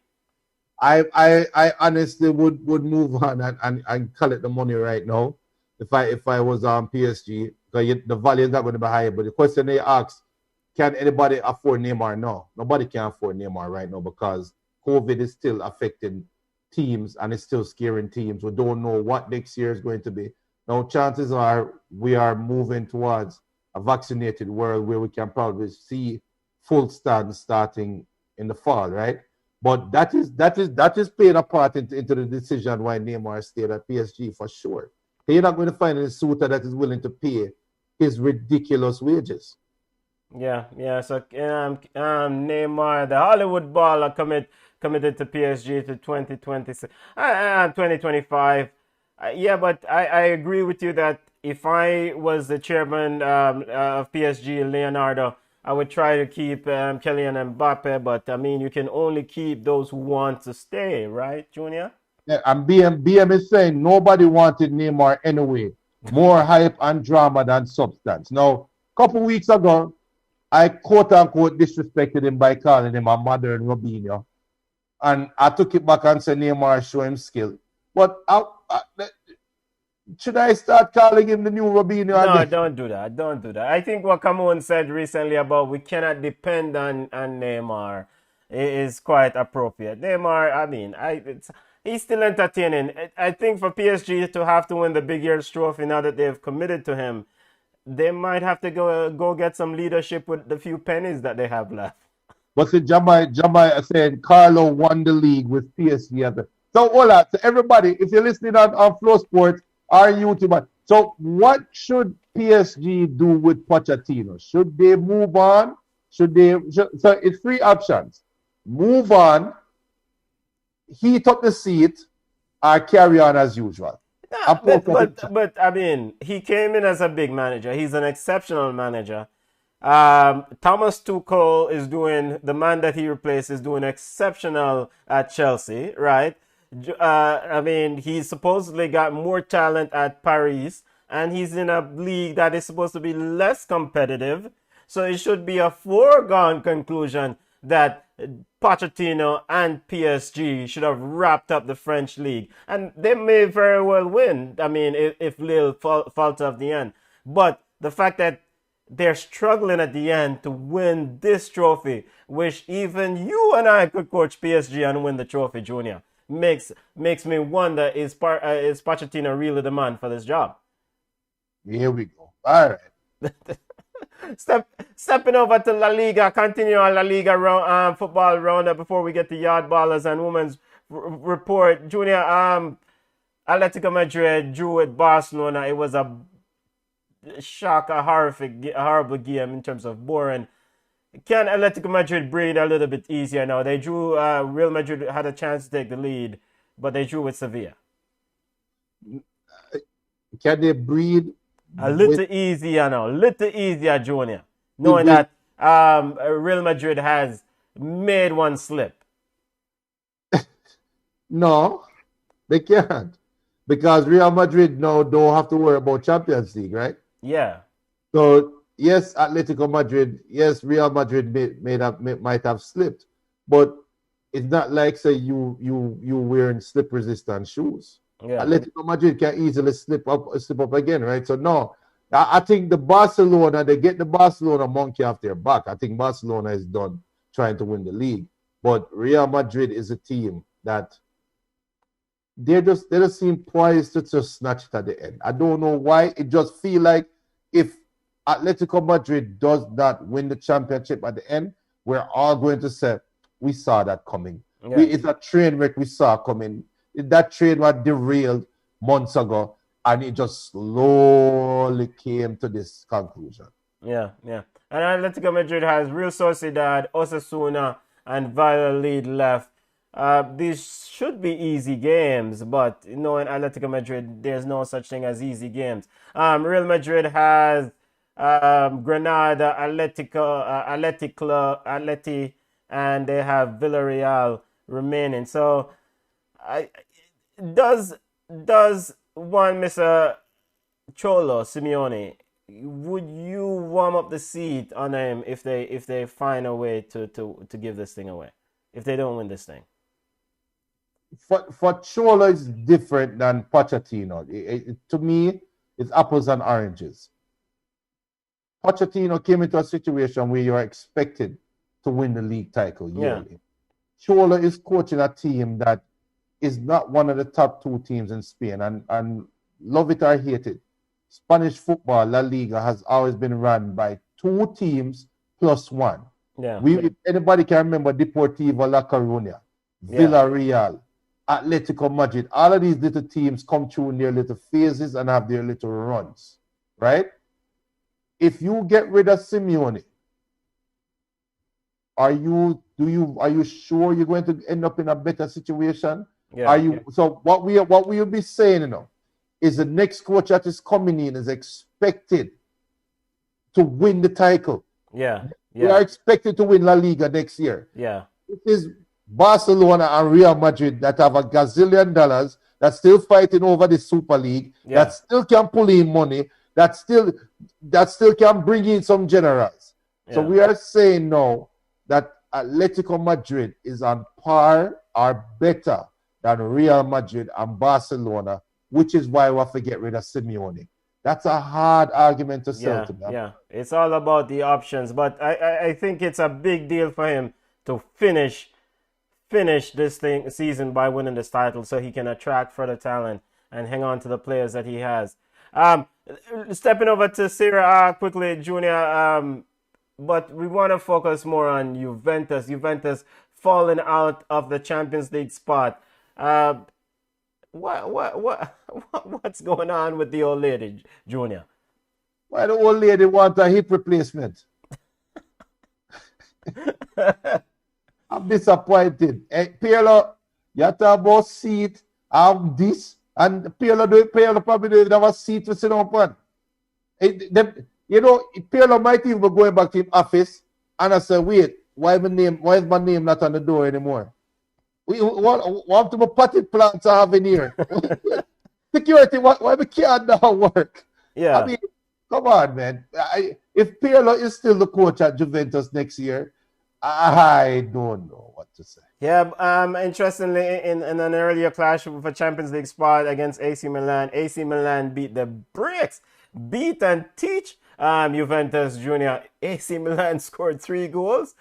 Speaker 3: I honestly would move on and collect the money right now if I was on PSG, because the value is not going to be high. But the question they ask, can anybody afford Neymar? No, nobody can afford Neymar right now because COVID is still affecting teams and it's still scaring teams. We don't know what next year is going to be. Now, chances are we are moving towards a vaccinated world where we can probably see full stands starting in the fall, right? But that is playing a part into the decision why Neymar stayed at PSG for sure. You're not going to find a suitor that is willing to pay his ridiculous wages.
Speaker 2: Yeah. So Neymar, the Hollywood baller, committed to PSG to 2026, 2025. Yeah, but I agree with you that if I was the chairman of PSG, Leonardo, I would try to keep Kylian Mbappe. But I mean, you can only keep those who want to stay, right, Junior?
Speaker 3: Yeah, and BM is saying nobody wanted Neymar anyway. More hype and drama than substance. Now, a couple weeks ago, I quote unquote disrespected him by calling him a modern Robinho. And I took it back and said Neymar show him skill. But should I start calling him the new Robinho
Speaker 2: No,
Speaker 3: again?
Speaker 2: don't do that. Don't do that. I think what Cameron said recently about we cannot depend on Neymar is quite appropriate. Neymar, I mean, he's still entertaining. I think for PSG to have to win the Big Years trophy now that they've committed to him, they might have to go get some leadership with the few pennies that they have left.
Speaker 3: But see, Jamai saying Carlo won the league with PSG. So, hola, so everybody, if you're listening on Flow Sports or YouTube, so what should PSG do with Pochettino? Should they move on? So it's three options. Move on, heat up the seat, or carry on as usual.
Speaker 2: But I mean, he came in as a big manager. He's an exceptional manager. Thomas Tuchel is doing, the man that he replaced is doing exceptional at Chelsea, right? I mean, he's supposedly got more talent at Paris, and he's in a league that is supposed to be less competitive. So it should be a foregone conclusion that Pochettino and PSG should have wrapped up the French league. And they may very well win, I mean, if Lille falls off the end. But the fact that they're struggling at the end to win this trophy, which even you and I could coach PSG and win the trophy, Junior, makes me wonder, is Pochettino really the man for this job?
Speaker 3: Here we go. All right.
Speaker 2: Stepping over to La Liga, continue on La Liga football roundup before we get to yard ballers and women's report. Junior, Atletico Madrid drew with Barcelona. It was a horrible game in terms of boring. Can Atletico Madrid breathe a little bit easier now? They drew, Real Madrid had a chance to take the lead, but they drew with Sevilla.
Speaker 3: Can they breathe?
Speaker 2: A little easier now, Junior. Knowing that Real Madrid has made one slip.
Speaker 3: No, they can't. Because Real Madrid now don't have to worry about Champions League, right?
Speaker 2: Yeah.
Speaker 3: So, yes, Atletico Madrid, yes, Real Madrid might have slipped. But it's not like, say, you wearing slip-resistant shoes.
Speaker 2: Yeah.
Speaker 3: Atletico Madrid can easily slip up again, right? So no, I think they get the Barcelona monkey off their back. I think Barcelona is done trying to win the league. But Real Madrid is a team that they just seem poised to just snatch it at the end. I don't know why. It just feel like if Atletico Madrid does not win the championship at the end, we're all going to say we saw that coming.
Speaker 2: Yeah.
Speaker 3: It's a train wreck we saw coming. That train was derailed months ago, and it just slowly came to this conclusion.
Speaker 2: Yeah. And Atletico Madrid has Real Sociedad, Osasuna, and Valladolid left. These should be easy games, but in Atletico Madrid, there's no such thing as easy games. Real Madrid has Granada, Atleti, and they have Villarreal remaining. So, does one Mr. Cholo Simeone, would you warm up the seat on him if they find a way to give this thing away, if they don't win this thing?
Speaker 3: For Cholo, it's different than Pochettino. To me, it's apples and oranges. Pochettino came into a situation where you're expected to win the league title yearly. Yeah. Cholo is coaching a team that is not one of the top two teams in Spain, and love it or hate it, Spanish football, La Liga, has always been run by two teams plus one.
Speaker 2: Yeah.
Speaker 3: If anybody can remember Deportivo La Coruña, Villarreal, Atletico Madrid, all of these little teams come through in their little phases and have their little runs, right? if you get rid of Simeone, are you sure you're going to end up in a better situation?
Speaker 2: Yeah.
Speaker 3: So what we'll be saying, is the next coach that is coming in is expected to win the title.
Speaker 2: Yeah.
Speaker 3: We are expected to win La Liga next year.
Speaker 2: Yeah.
Speaker 3: It is Barcelona and Real Madrid that have a gazillion dollars, that's still fighting over the Super League, that still can pull in money, that still can bring in some generals. So we are saying now that Atletico Madrid is on par or better than Real Madrid and Barcelona, which is why we have to get rid of Simeone. That's a hard argument to sell to them.
Speaker 2: Yeah, it's all about the options, but I think it's a big deal for him to finish this season by winning this title, so he can attract further talent and hang on to the players that he has. Stepping over to Serie A quickly, Junior. But we want to focus more on Juventus. Juventus falling out of the Champions League spot. What's going on with the old lady, Junior?
Speaker 3: Why the old lady want a hip replacement? I'm disappointed. Hey, Pirlo, you talk about seat, this, and Pirlo probably don't have a seat to sit down upon. Pirlo might even be going back to his office and I say, wait, why is my name not on the door anymore? We want to be potted plants I have in here. Security, why we can't now work?
Speaker 2: Yeah.
Speaker 3: I mean, come on, man. If Pirlo is still the coach at Juventus next year, I don't know what to say.
Speaker 2: Yeah, interestingly, in an earlier clash for Champions League spot against AC Milan beat the bricks, beat and teach Juventus, Junior. AC Milan scored 3 goals.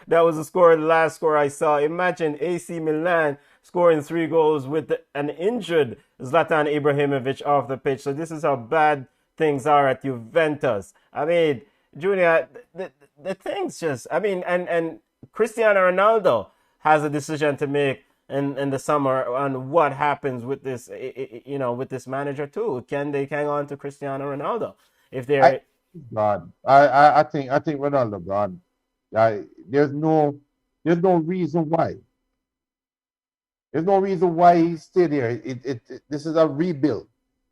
Speaker 2: That was the last score I saw. Imagine AC Milan scoring 3 goals with an injured Zlatan Ibrahimovic off the pitch. So this is how bad things are at Juventus. I mean, Junior, the things just, I mean, and Cristiano Ronaldo has a decision to make in the summer on what happens with this, with this manager too. Can they hang on to Cristiano Ronaldo if they're
Speaker 3: gone? I think Ronaldo gone. There's no reason why. There's no reason why he stayed there. This is a rebuild.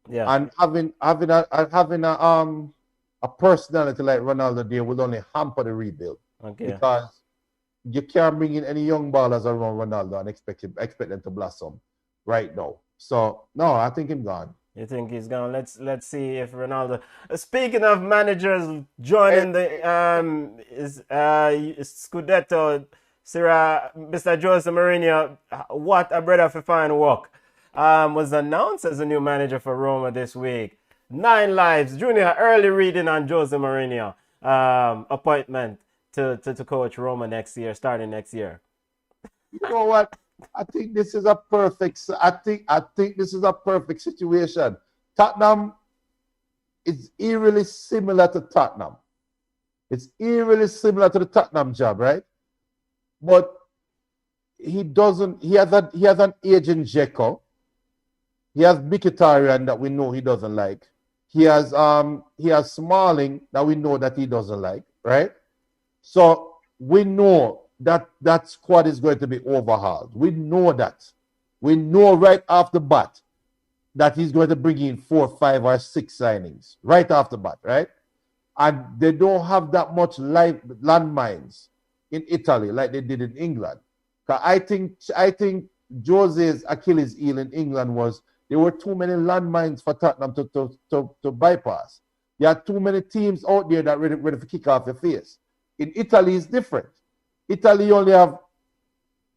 Speaker 2: Yeah.
Speaker 3: And having a personality like Ronaldo there will only hamper the rebuild.
Speaker 2: Okay.
Speaker 3: Because you can't bring in any young ballers around Ronaldo and expect them to blossom right now. So no, I think he's gone.
Speaker 2: You think he's gone? Let's see if Ronaldo. Speaking of managers joining the Scudetto, Sira, Mr. Jose Mourinho, what a brother for fine work, was announced as a new manager for Roma this week. 9 lives, Junior. Early reading on Jose Mourinho appointment to coach Roma next year, starting next year.
Speaker 3: You know what? I think this is a perfect. I think this is a perfect situation. Tottenham is eerily similar to Tottenham. It's eerily similar to the Tottenham job, right? But he doesn't. He has an aging Dzeko. He has Mkhitaryan that we know he doesn't like. He has Smalling that we know that he doesn't like, right? So we know that squad is going to be overhauled. We know that. We know right off the bat that he's going to bring in 4, 5, or 6 signings right off the bat, right? And they don't have that much landmines in Italy like they did in England. I think Jose's Achilles heel in England was there were too many landmines for Tottenham to bypass. There are too many teams out there that ready to kick off your face. In Italy, it's different. Italy only have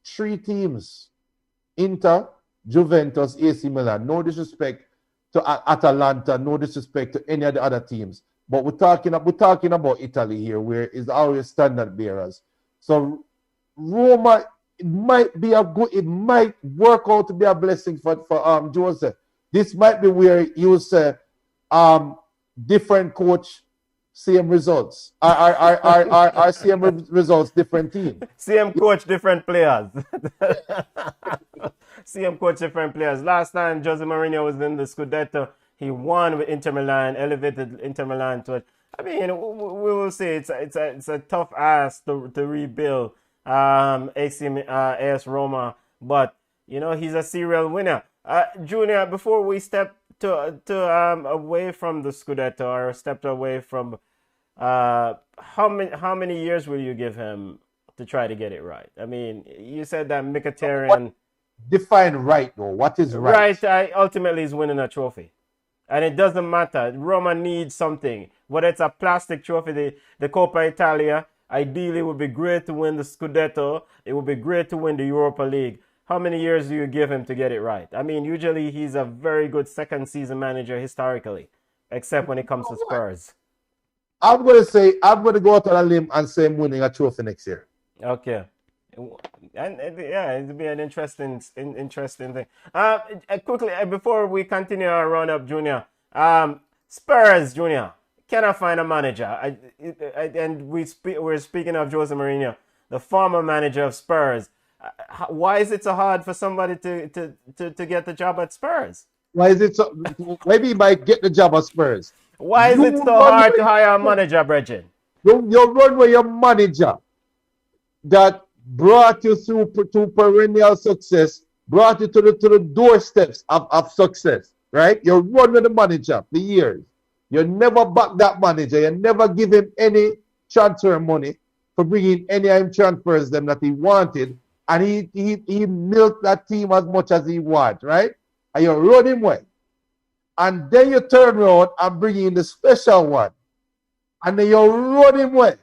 Speaker 3: 3 teams: Inter, Juventus, AC Milan. No disrespect to Atalanta, no disrespect to any of the other teams. But we're talking about Italy here, where it's always standard bearers. So Roma, it might work out to be a blessing for Jose. This might be where you say different coach, same results. Our same results, different team.
Speaker 2: Same coach, different players. Same coach, different players. Last time Jose Mourinho was in the Scudetto, He won with Inter Milan, elevated Inter Milan to it. I mean, we will see. It's a tough ask to rebuild AS Roma, but you know he's a serial winner. Junior, before we step to away from the Scudetto or stepped away from how many years will you give him to try to get it right? I mean, you said that Mkhitaryan.
Speaker 3: Define right though. What is right?
Speaker 2: Right, ultimately is winning a trophy. And it doesn't matter. Roma needs something. Whether it's a plastic trophy, the Coppa Italia, ideally it would be great to win the Scudetto. It would be great to win the Europa League. How many years do you give him to get it right? I mean, usually he's a very good second season manager historically, except when it comes to Spurs.
Speaker 3: I'm going to go out on a limb and say I'm winning a trophy next year.
Speaker 2: Okay. And yeah, it'll be an interesting thing. Quickly before we continue our roundup, Junior, Spurs, Junior, cannot find a manager. We're speaking of Jose Mourinho, the former manager of Spurs. Why is it so hard for somebody to get the job at Spurs?
Speaker 3: Why is it so? Maybe he might get the job at Spurs.
Speaker 2: Why is it so hard to hire a manager, Bridget?
Speaker 3: You run with your manager that brought you through to perennial success, brought you to the doorsteps of success, right? You run with the manager for years. You never back that manager. You never give him any transfer money for bringing any transfers them that he wanted. And he milked that team as much as he wants, right? And you run him well. And then you turn around and bring in the special one. And then you run him well.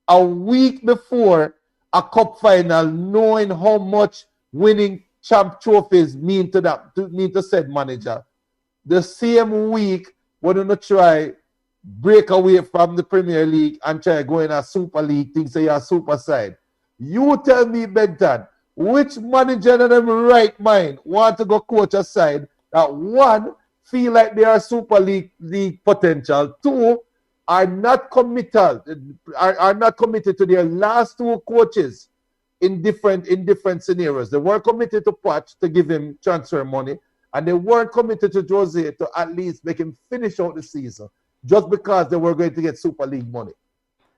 Speaker 3: A week before a cup final, knowing how much winning champ trophies mean to said manager. The same week, we're going to try break away from the Premier League and try go in a Super League, think say you're a super side. You tell me, Benton, which manager in them right mind want to go coach a side that one, feel like they are Super League potential, two, are not committed to their last two coaches in different scenarios. They weren't committed to Poch to give him transfer money, and they weren't committed to Jose to at least make him finish out the season just because they were going to get Super League money.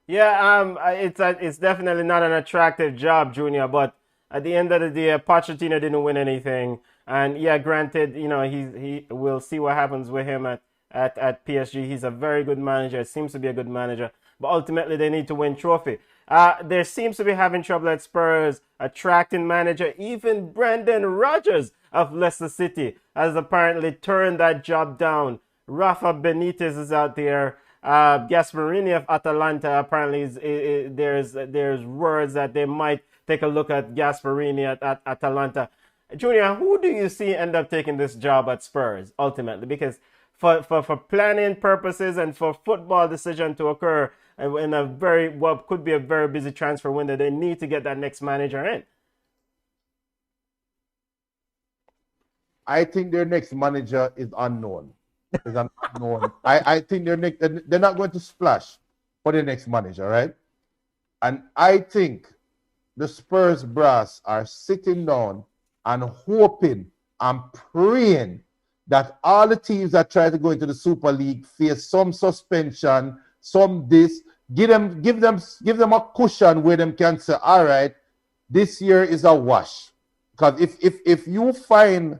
Speaker 2: Yeah, it's definitely not an attractive job, Junior, but at the end of the day, Pochettino didn't win anything. And yeah, granted, you know, he will see what happens with him at PSG. He's a very good manager. Seems to be a good manager. But ultimately, they need to win trophy. There seems to be having trouble at Spurs attracting manager. Even Brendan Rodgers of Leicester City has apparently turned that job down. Rafa Benitez is out there. Gasperini of Atalanta apparently there's words that they might take a look at Gasperini at Atalanta. Junior, who do you see end up taking this job at Spurs ultimately? Because for planning purposes and for football decision to occur in a what could be a very busy transfer window, they need to get that next manager in.
Speaker 3: I think their next manager is unknown. I think they're not going to splash for the next manager, right? And I think the Spurs brass are sitting down and hoping and praying that all the teams that try to go into the Super League face some suspension, some this, give them a cushion where them can say, all right, this year is a wash. Because if you find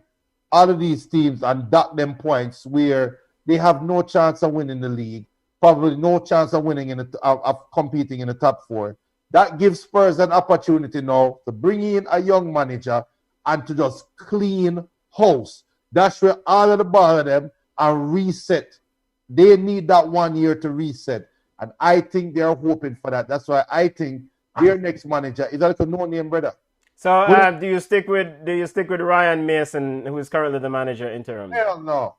Speaker 3: all of these teams and dock them points where they have no chance of winning the league, probably no chance of winning of competing in the top four, that gives Spurs an opportunity now to bring in a young manager and to just clean house. That's where all of the ball of them and reset. They need that 1 year to reset. And I think they're hoping for that. That's why I think their next manager is a little no-name brother.
Speaker 2: So do you stick with Ryan Mason, who is currently the manager interim?
Speaker 3: Hell no.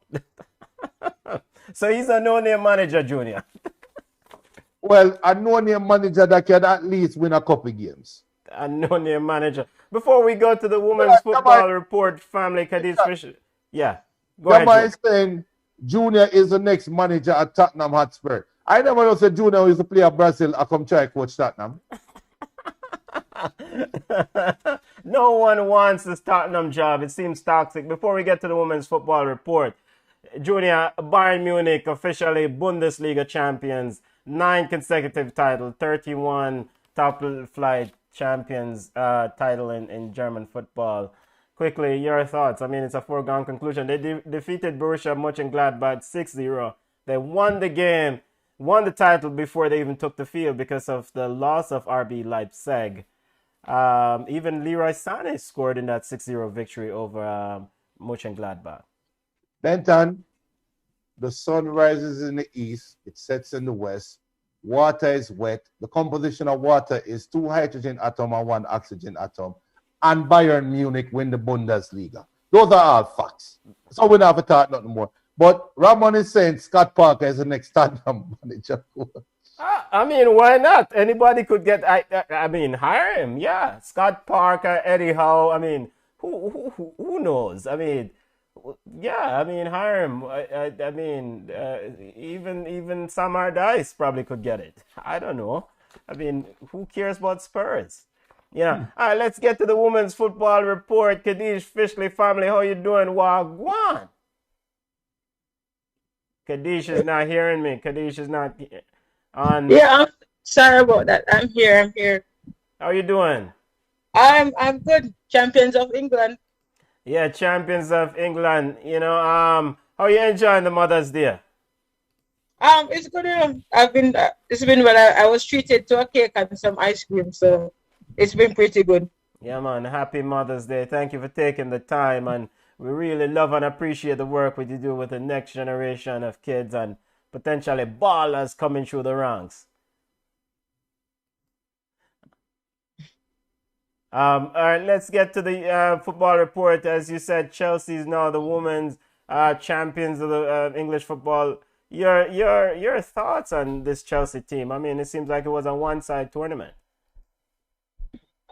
Speaker 2: So he's a no-name manager, Junior.
Speaker 3: Well, a no-name manager that can at least win a couple games.
Speaker 2: A no-name manager. Before we go to the women's football report, family Cadiz Fisher. Yeah. Go ahead.
Speaker 3: Somebody saying Junior is the next manager at Tottenham Hotspur. I never know said Junior used to play at Brazil. I come try coach Tottenham.
Speaker 2: No one wants this Tottenham job. It seems toxic. Before we get to the women's football report, Junior, Bayern Munich officially Bundesliga champions, 9 consecutive titles, 31 top flight champions title in German football. Quickly, your thoughts. I mean, it's a foregone conclusion. They defeated Borussia Mönchengladbach 6-0. They won the game, won the title before they even took the field because of the loss of RB Leipzig. Even Leroy Sané scored in that 6-0 victory over Mönchengladbach.
Speaker 3: Benton, the sun rises in the east, it sets in the west. Water is wet. The composition of water is 2 hydrogen atoms and 1 oxygen atom. And Bayern Munich win the Bundesliga. Those are all facts. So we don't have to talk nothing more. But Ramon is saying Scott Parker is the next Tottenham manager.
Speaker 2: I mean, why not? Anybody could get. I mean, hire him. Yeah, Scott Parker, Eddie Howe. I mean, who knows? I mean, yeah. I mean, hire him. I mean, even Sam Allardyce probably could get it. I don't know. I mean, who cares about Spurs? Yeah. All right, let's get to the women's football report. Kadish Fishley family, how you doing? Wagwan. Kadish is not hearing me. Kadish is not on.
Speaker 4: Yeah, I'm sorry about that. I'm here.
Speaker 2: How you doing?
Speaker 4: I'm good. Champions of England.
Speaker 2: Yeah, champions of England. You know, how you enjoying the Mother's Day?
Speaker 4: It's good. It's been when I was treated to a cake and some ice cream, so it's been pretty good.
Speaker 2: Yeah, man. Happy Mother's Day. Thank you for taking the time, and we really love and appreciate the work that you do with the next generation of kids and potentially ballers coming through the ranks. All right, let's get to the football report. As you said, Chelsea is now the women's champions of the English football. Your thoughts on this Chelsea team? I mean, it seems like it was a one-side tournament.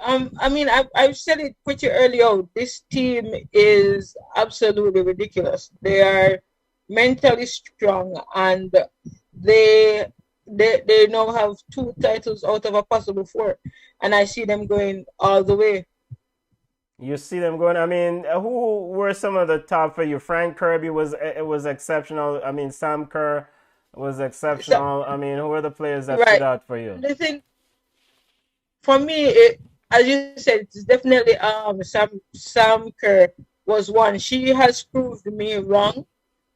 Speaker 4: I mean, I've said it pretty early out. This team is absolutely ridiculous. They are mentally strong, and they now have 2 titles out of a possible 4, and I see them going all the way.
Speaker 2: You see them going. I mean, who were some of the top for you? Frank Kirby was exceptional. I mean, Sam Kerr was exceptional. I mean, who were the players that stood out for you?
Speaker 4: The thing for me, as you said, it's definitely Sam Kerr was one. She has proved me wrong,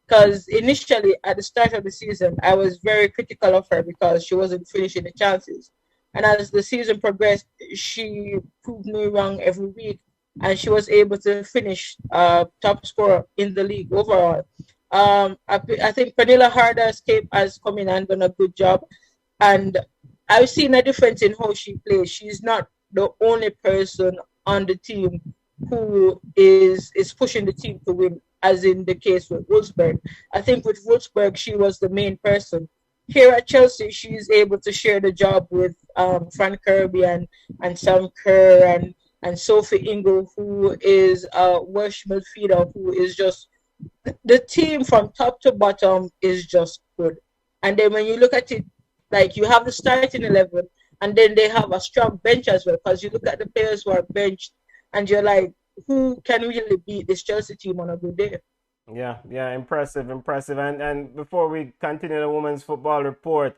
Speaker 4: because initially at the start of the season I was very critical of her because she wasn't finishing the chances, and as the season progressed she proved me wrong every week, and she was able to finish top scorer in the league overall. I think Pernilla Harder has come in and done a good job, and I've seen a difference in how she plays. She's not the only person on the team who is pushing the team to win, as in the case with Wolfsburg. I think with Wolfsburg, she was the main person. Here at Chelsea, she's able to share the job with Frank Kirby and Sam Kerr and Sophie Ingle, who is a Welsh midfielder, who is just, the team from top to bottom is just good. And then when you look at it, like, you have the starting 11, and then they have a strong bench as well, because you look at the players who are benched, and you're like, who can really beat this Chelsea team on a good day?
Speaker 2: Yeah, impressive. And before we continue the women's football report,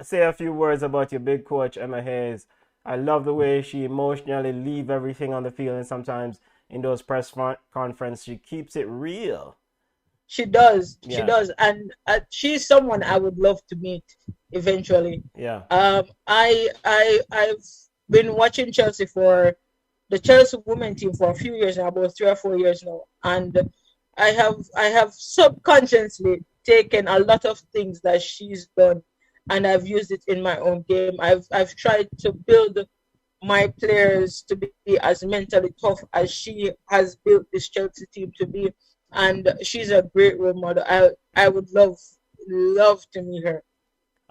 Speaker 2: say a few words about your big coach, Emma Hayes. I love the way she emotionally leave everything on the field, and sometimes in those press conference, she keeps it real.
Speaker 4: She does, and she's someone I would love to meet eventually.
Speaker 2: Yeah.
Speaker 4: I've been watching Chelsea for the Chelsea women team for a few years now, about 3 or 4 years now, and I have subconsciously taken a lot of things that she's done, and I've used it in my own game. I've tried to build my players to be as mentally tough as she has built this Chelsea team to be, and she's a great role model. I would love to meet her.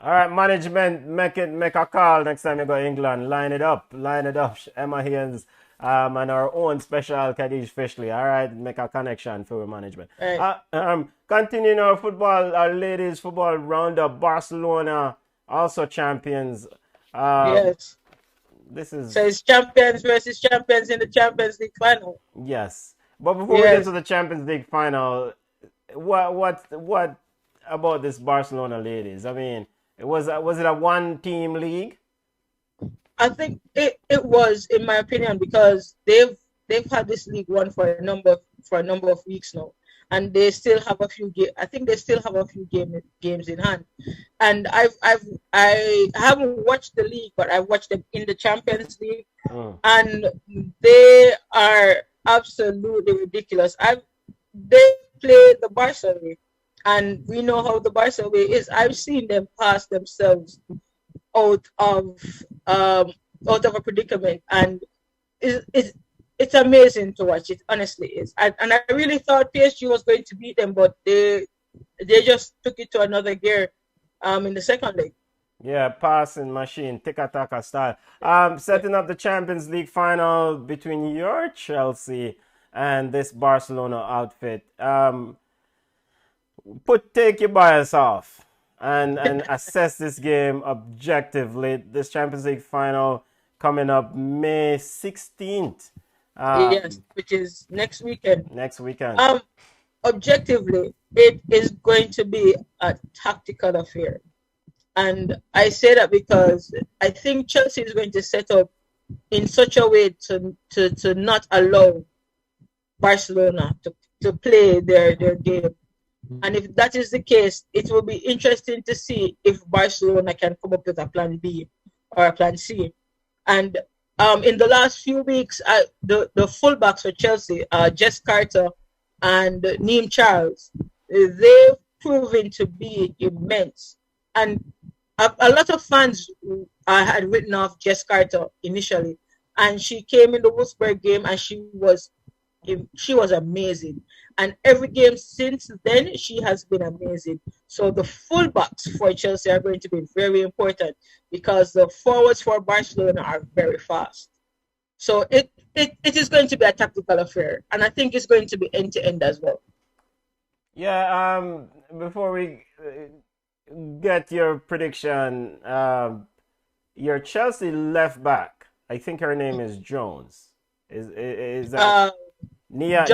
Speaker 2: All right, management, make a call next time you go to England. Line it up. Emma Hayes and our own special Kadish Fishley. All right, make a connection for management.
Speaker 4: Right.
Speaker 2: Continuing our football, our ladies football roundup. Barcelona also champions.
Speaker 4: Yes. So it's champions versus champions in the Champions League final.
Speaker 2: Yes. But before we get to the Champions League final, what about this Barcelona ladies? I mean, was it a one-team league?
Speaker 4: I think it was, in my opinion, because they've had this league one for a number of weeks now, and they still have a few I think they still have a few games in hand, and I haven't watched the league, but I've watched them in the Champions League, and they are absolutely ridiculous. They play the Barca way, and we know how the Barca way is. I've seen them pass themselves out of a predicament, and it's amazing to watch. It honestly is. And I really thought PSG was going to beat them, but they just took it to another gear in the second leg.
Speaker 2: Yeah, passing machine, tiki-taka style. Setting up the Champions League final between your Chelsea and this Barcelona outfit. Take your bias off and assess this game objectively. This Champions League final coming up May 16th.
Speaker 4: Yes, which is next weekend.
Speaker 2: Next weekend.
Speaker 4: Objectively, it is going to be a tactical affair. And I say that because I think Chelsea is going to set up in such a way to not allow Barcelona to play their game. And if that is the case, it will be interesting to see if Barcelona can come up with a plan B or a plan C. And in the last few weeks, the fullbacks for Chelsea, Jess Carter and Neem Charles, they've proven to be immense. And a lot of fans had written off Jess Carter initially, and she came in the Wolfsburg game and she was amazing. And every game since then, she has been amazing. So the fullbacks for Chelsea are going to be very important because the forwards for Barcelona are very fast. So it is going to be a tactical affair, and I think it's going to be end-to-end as well.
Speaker 2: Yeah, before we get your prediction, your Chelsea left back, I think her name is Jones. Is that Nia?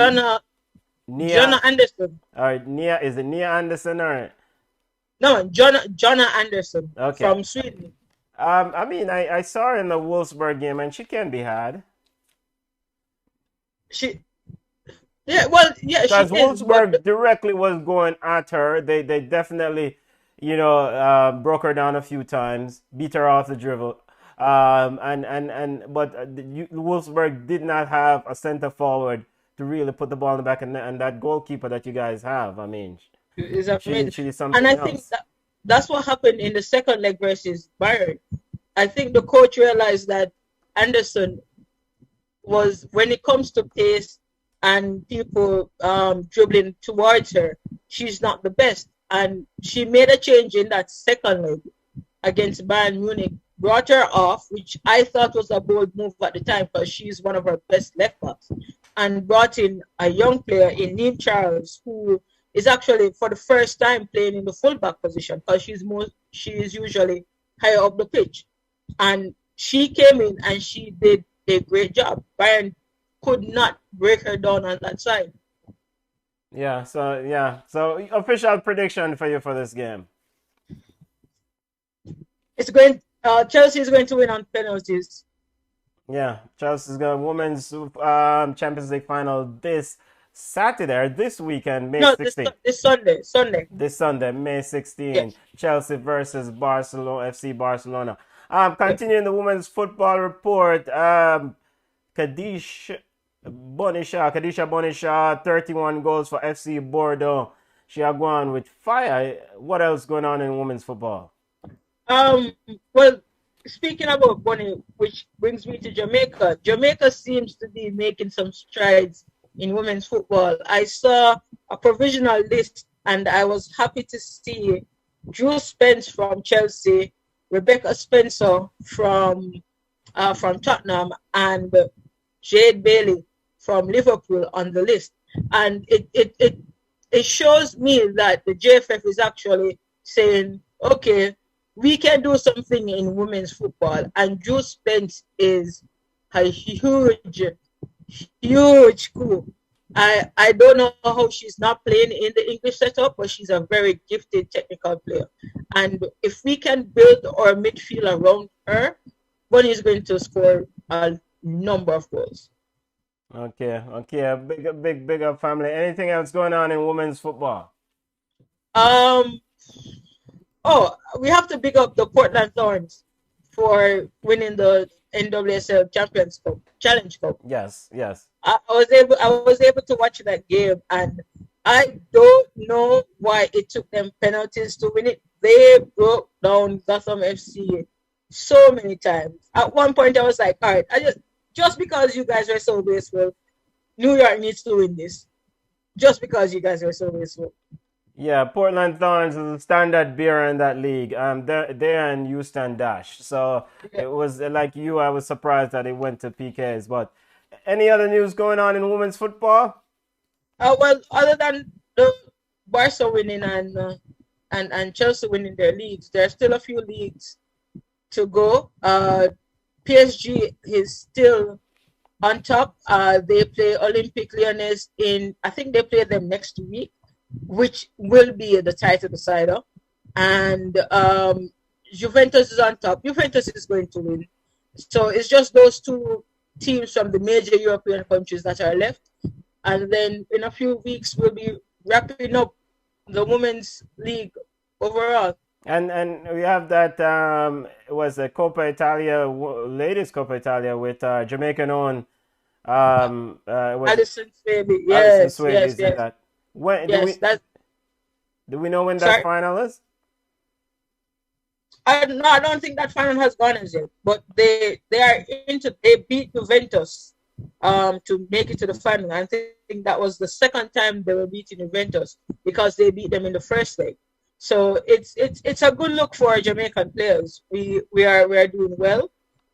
Speaker 4: Jonna Anderson.
Speaker 2: All right, Nia, is it Nia Anderson or?
Speaker 4: No, Jonna Anderson,
Speaker 2: okay,
Speaker 4: from Sweden.
Speaker 2: I mean, I saw her in the Wolfsburg game, and she can be had.
Speaker 4: Because
Speaker 2: Wolfsburg directly was going at her. They definitely, broke her down a few times, beat her off the dribble. But Wolfsburg did not have a center forward to really put the ball in the back, and that goalkeeper that you guys have, I mean,
Speaker 4: she's
Speaker 2: something
Speaker 4: and I
Speaker 2: else.
Speaker 4: think that's what happened in the second leg versus Bayern. I think the coach realized that Anderson was, when it comes to pace and people dribbling towards her, she's not the best. And she made a change in that second leg against Bayern Munich, brought her off, which I thought was a bold move at the time because she's one of her best left backs, and brought in a young player in Neem Charles, who is actually for the first time playing in the fullback position because she is usually higher up the pitch. And she came in and she did a great job. Bayern could not break her down on that side.
Speaker 2: So official prediction for you for this game.
Speaker 4: Chelsea is going to win on penalties.
Speaker 2: Yeah, Chelsea's got Women's Champions League final this Saturday, this weekend, May 16th.
Speaker 4: This Sunday.
Speaker 2: This Sunday, May 16th. Yes. Chelsea versus Barcelona, FC Barcelona. Continuing the women's football report, Kadisha Bonisha, 31 goals for FC Bordeaux. She are going with fire. What else going on in women's football?
Speaker 4: Well, speaking about Bonnie, which brings me to Jamaica. Jamaica seems to be making some strides in women's football. I saw a provisional list, and I was happy to see Drew Spence from Chelsea, Rebecca Spencer from Tottenham, and Jade Bailey from Liverpool on the list. And it shows me that the JFF is actually saying, okay, we can do something in women's football. And Drew Spence is a huge coup I don't know how she's not playing in the English setup, but she's a very gifted technical player. And if we can build our midfield around her, Bunny is going to score a number of goals.
Speaker 2: Okay. Big up family. Anything else going on in women's football?
Speaker 4: Um. Oh, we have to big up the Portland Thorns for winning the NWSL Champions Cup Challenge Cup.
Speaker 2: Yes.
Speaker 4: I was able to watch that game, and I don't know why it took them penalties to win it. They broke down Gotham FC so many times. At one point, I was like, all right, just because you guys are so graceful, New York needs to win this. Just because you guys are so graceful.
Speaker 2: Yeah, Portland Thorns is a standard bearer in that league. They're in Houston Dash. So it was like you, I was surprised that it went to PKs. But any other news going on in women's football?
Speaker 4: Well, other than the Barca winning and Chelsea winning their leagues, there are still a few leagues to go. PSG is still on top. They play Olympique Lyonnais I think they play them next week, which will be the title decider. And Juventus is on top. Juventus is going to win. So it's just those two teams from the major European countries that are left. And then in a few weeks, we'll be wrapping up the women's league overall.
Speaker 2: And we have that it was a Coppa Italia, ladies Coppa Italia with Jamaican own
Speaker 4: Alison Swaby.
Speaker 2: Alison Swaby
Speaker 4: Yes.
Speaker 2: that. When do we know when that final is?
Speaker 4: I don't think that final has gone as yet, but they beat Juventus to make it to the final. I think that was the second time they were beating Juventus because they beat them in the first leg. So it's a good look for Jamaican players. We are doing well,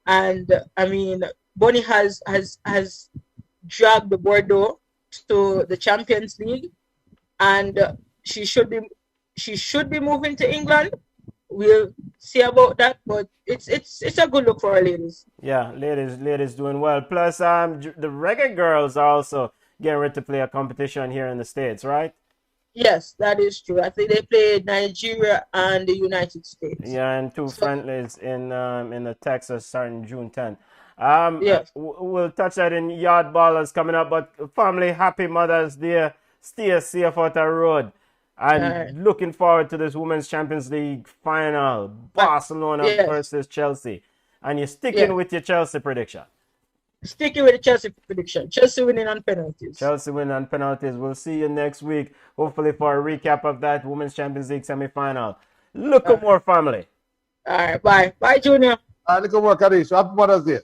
Speaker 4: and I mean Bonnie has dragged the Bordeaux to the Champions League, and she should be moving to England. We'll see about that, but it's a good look for our ladies.
Speaker 2: Yeah, ladies doing well. Plus, the Reggae girls are also getting ready to play a competition here in the States, right?
Speaker 4: Yes, that is true. I think they played Nigeria and the United States.
Speaker 2: Yeah, and two friendlies in the Texas starting June 10th.
Speaker 4: Yes.
Speaker 2: We'll touch that in Yard Ballers coming up, but family, happy Mother's Day. Stay safe out the road. And looking forward to this Women's Champions League final. Barcelona versus Chelsea. And you're sticking with your Chelsea prediction.
Speaker 4: Sticking with the Chelsea prediction. Chelsea winning on penalties.
Speaker 2: We'll see you next week, hopefully for a recap of that Women's Champions League semi-final. Look at more family.
Speaker 4: All right, bye. Bye, Junior.
Speaker 3: Look at more, Kadish. Happy Mother's Day.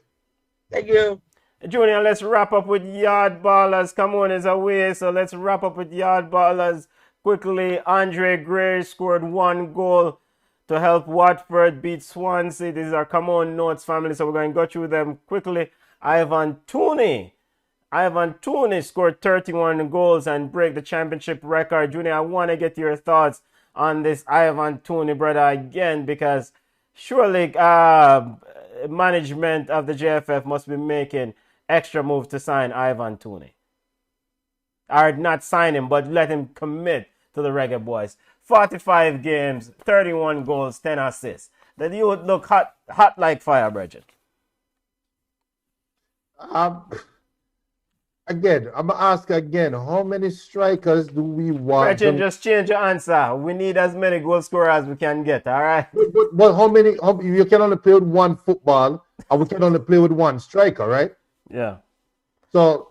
Speaker 4: Thank you.
Speaker 2: Junior, let's wrap up with Yard Ballers. Come on, is away, so let's wrap up with Yard Ballers. Quickly, Andre Gray scored 1 goal to help Watford beat Swansea. These are come on notes, family, so we're going to go through them quickly. Ivan Tooney scored 31 goals and break the championship record. Junior, I want to get your thoughts on this Ivan Tooney, brother, again, because surely management of the JFF must be making extra moves to sign Ivan Tooney. Or not sign him, but let him commit to the Reggae Boys. 45 games, 31 goals, 10 assists. The youth look hot like fire, Bridget.
Speaker 3: Again, I'm gonna ask again, how many strikers do we want?
Speaker 2: Bridget, just change your answer. We need as many goal scorers as we can get, all right?
Speaker 3: But how many? You can only play with one football, and we can only play with one striker, right?
Speaker 2: Yeah.
Speaker 3: So,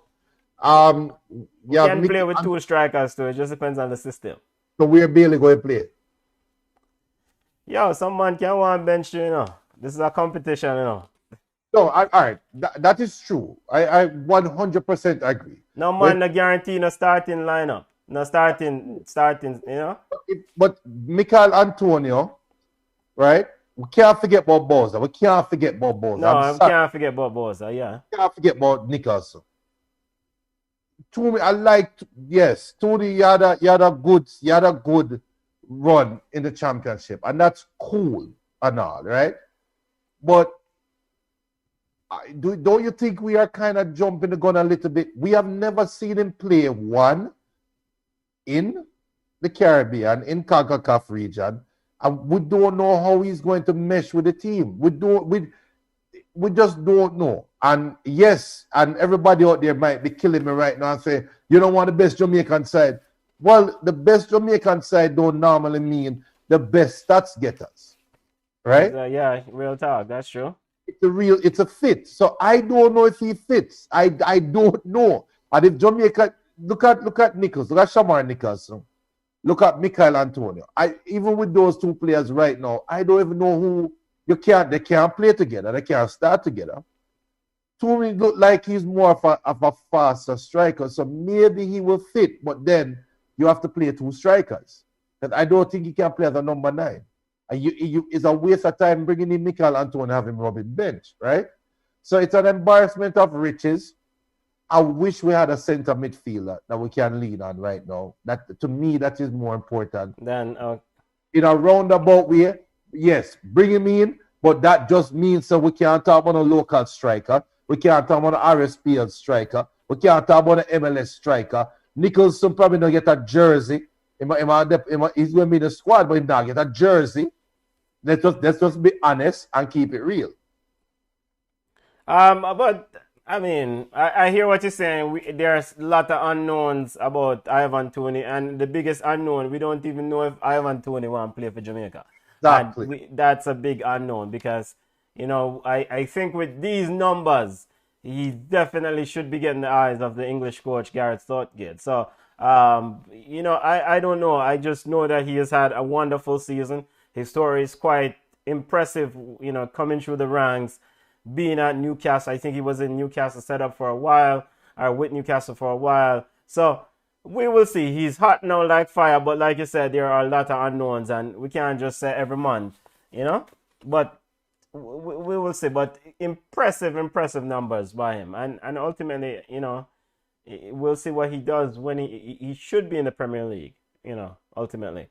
Speaker 2: we can play with 2 strikers too. It just depends on the system.
Speaker 3: So we're barely going to play.
Speaker 2: Yo, some man can want bench you, you know. This is a competition, you know.
Speaker 3: No, all right. That is true. I 100% agree.
Speaker 2: No man, no guarantee no starting lineup. No starting, you know.
Speaker 3: But Michael Antonio, right? We can't forget about Boza.
Speaker 2: No, we can't forget about Boza, yeah.
Speaker 3: We can't forget about Nicholson. To me, I liked, yes, Tooney, you had a good run in the championship, and that's cool and all, right? But Don't you think we are kind of jumping the gun a little bit? We have never seen him play one in the Caribbean, in CONCACAF region, and we don't know how he's going to mesh with the team. We just don't know. And yes, and everybody out there might be killing me right now and say, you don't want the best Jamaican side. Well, the best Jamaican side don't normally mean the best stats getters, right?
Speaker 2: Yeah, real talk. That's true.
Speaker 3: It's a fit. So I don't know if he fits. I don't know. And if Jamaica, look at Nichols, look at Shamar Nichols, look at Michael Antonio. Even with those two players right now, I don't even know who they can't play together, they can't start together. Tooney look like he's more of a faster striker, so maybe he will fit, but then you have to play two strikers. Because I don't think he can play as a number 9. And it's a waste of time bringing in Michael Antonio and have him rubbing bench, right? So it's an embarrassment of riches. I wish we had a center midfielder that we can lean on right now. That, to me, that is more important.
Speaker 2: Then
Speaker 3: in a roundabout way, yes, bring him in, but that just means that we can't talk about a local striker. We can't talk about an RSPL striker. We can't talk about an MLS striker. Nicholson probably don't get a jersey. He's going to be in the squad, but he don't get a jersey. Let's just be honest and keep it real.
Speaker 2: But I mean, I hear what you're saying. There's a lot of unknowns about Ivan Tooney, and the biggest unknown, we don't even know if Ivan Tooney want to play for Jamaica.
Speaker 3: Exactly.
Speaker 2: That's a big unknown because, I think with these numbers, he definitely should be getting the eyes of the English coach, Gareth Southgate. So, I don't know. I just know that he has had a wonderful season. His story is quite impressive, coming through the ranks, being at Newcastle. I think he was in Newcastle set up for a while, or with Newcastle for a while. So we will see. He's hot now like fire, but like you said, there are a lot of unknowns, and we can't just say every month, But we will see. But impressive numbers by him. And ultimately, we'll see what he does when he should be in the Premier League, ultimately.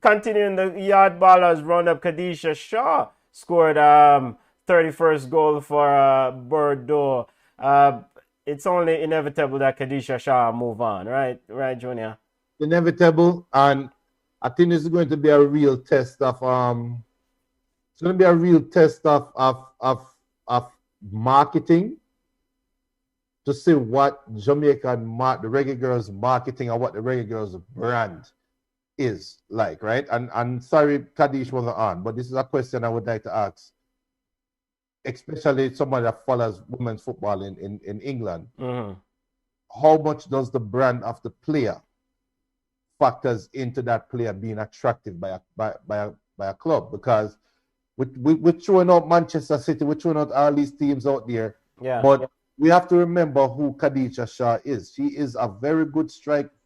Speaker 2: Continuing the yard ballers roundup, Khadijah Shaw scored 31st goal for Bordeaux. It's only inevitable that Khadijah Shaw move on, right, Junior?
Speaker 3: Inevitable, and I think this is going to be a real test of it's going to be a real test of marketing, to see what the Reggae Girls marketing and what the Reggae Girls brand is like, right? And sorry, Kadish wasn't on, but this is a question I would like to ask, especially somebody that follows women's football in England.
Speaker 2: Mm-hmm.
Speaker 3: How much does the brand of the player factors into that player being attractive by a club? Because we're throwing out Manchester City, we're throwing out all these teams out there, but we have to remember who Khadijah Shaw is. She is a very good striker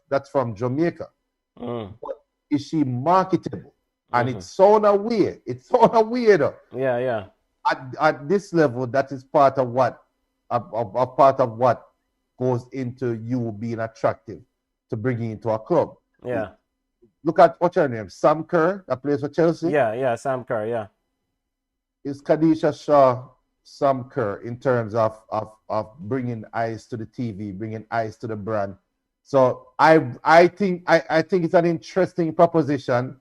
Speaker 3: that's from Jamaica.
Speaker 2: Mm.
Speaker 3: But is she marketable? And it sounds weird. It sounds weird.
Speaker 2: Yeah.
Speaker 3: At this level, that is part of what goes into you being attractive to bring you into a club.
Speaker 2: Yeah.
Speaker 3: Look at what's her name? Sam Kerr, that plays for Chelsea.
Speaker 2: Yeah, Sam Kerr, yeah. Is
Speaker 3: Khadijah Shaw Sam Kerr in terms of bringing eyes to the TV, bringing eyes to the brand? So I think it's an interesting proposition.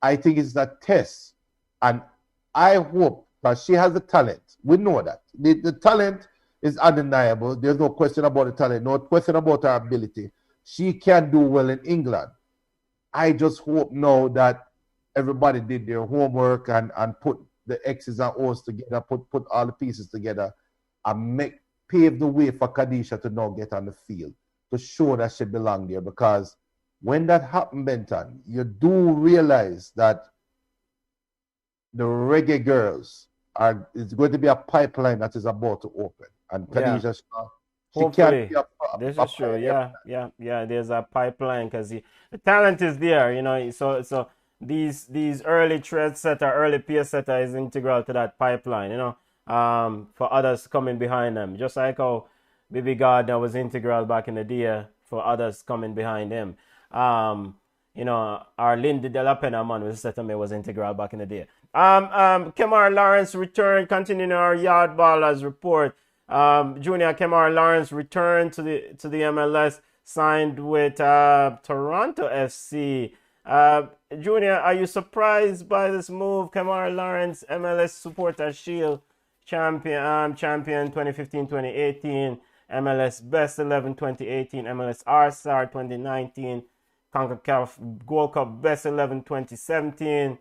Speaker 3: I think it's a test, and I hope that she has the talent. We know that the talent is undeniable. There's no question about the talent, no question about her ability. She can do well in England. I just hope now that everybody did their homework and put the X's and O's together, put all the pieces together, and pave the way for Khadijah to now get on the field to show that she belongs there. Because when that happens, Benton, you do realize that the Reggae Girls it's going to be a pipeline that is about to open. And Khadijah Shaw,
Speaker 2: hopefully, this is true. Yeah. There's a pipeline because the talent is there, So these early trend setter, early peer setter is integral to that pipeline, for others coming behind them. Just like how Bibi Gardner was integral back in the day for others coming behind him. our Lindy de la Pena man was certainly was integral back in the day. Kemar Lawrence returned, continuing our yard ballers report. Junior Kemar Lawrence returned to the MLS, signed with Toronto FC. Junior, are you surprised by this move? Kemar Lawrence, MLS Supporter Shield champion 2015-2018, MLS Best 11 2018, MLS R-Star 2019, CONCACAF Gold Cup Best 11 2017,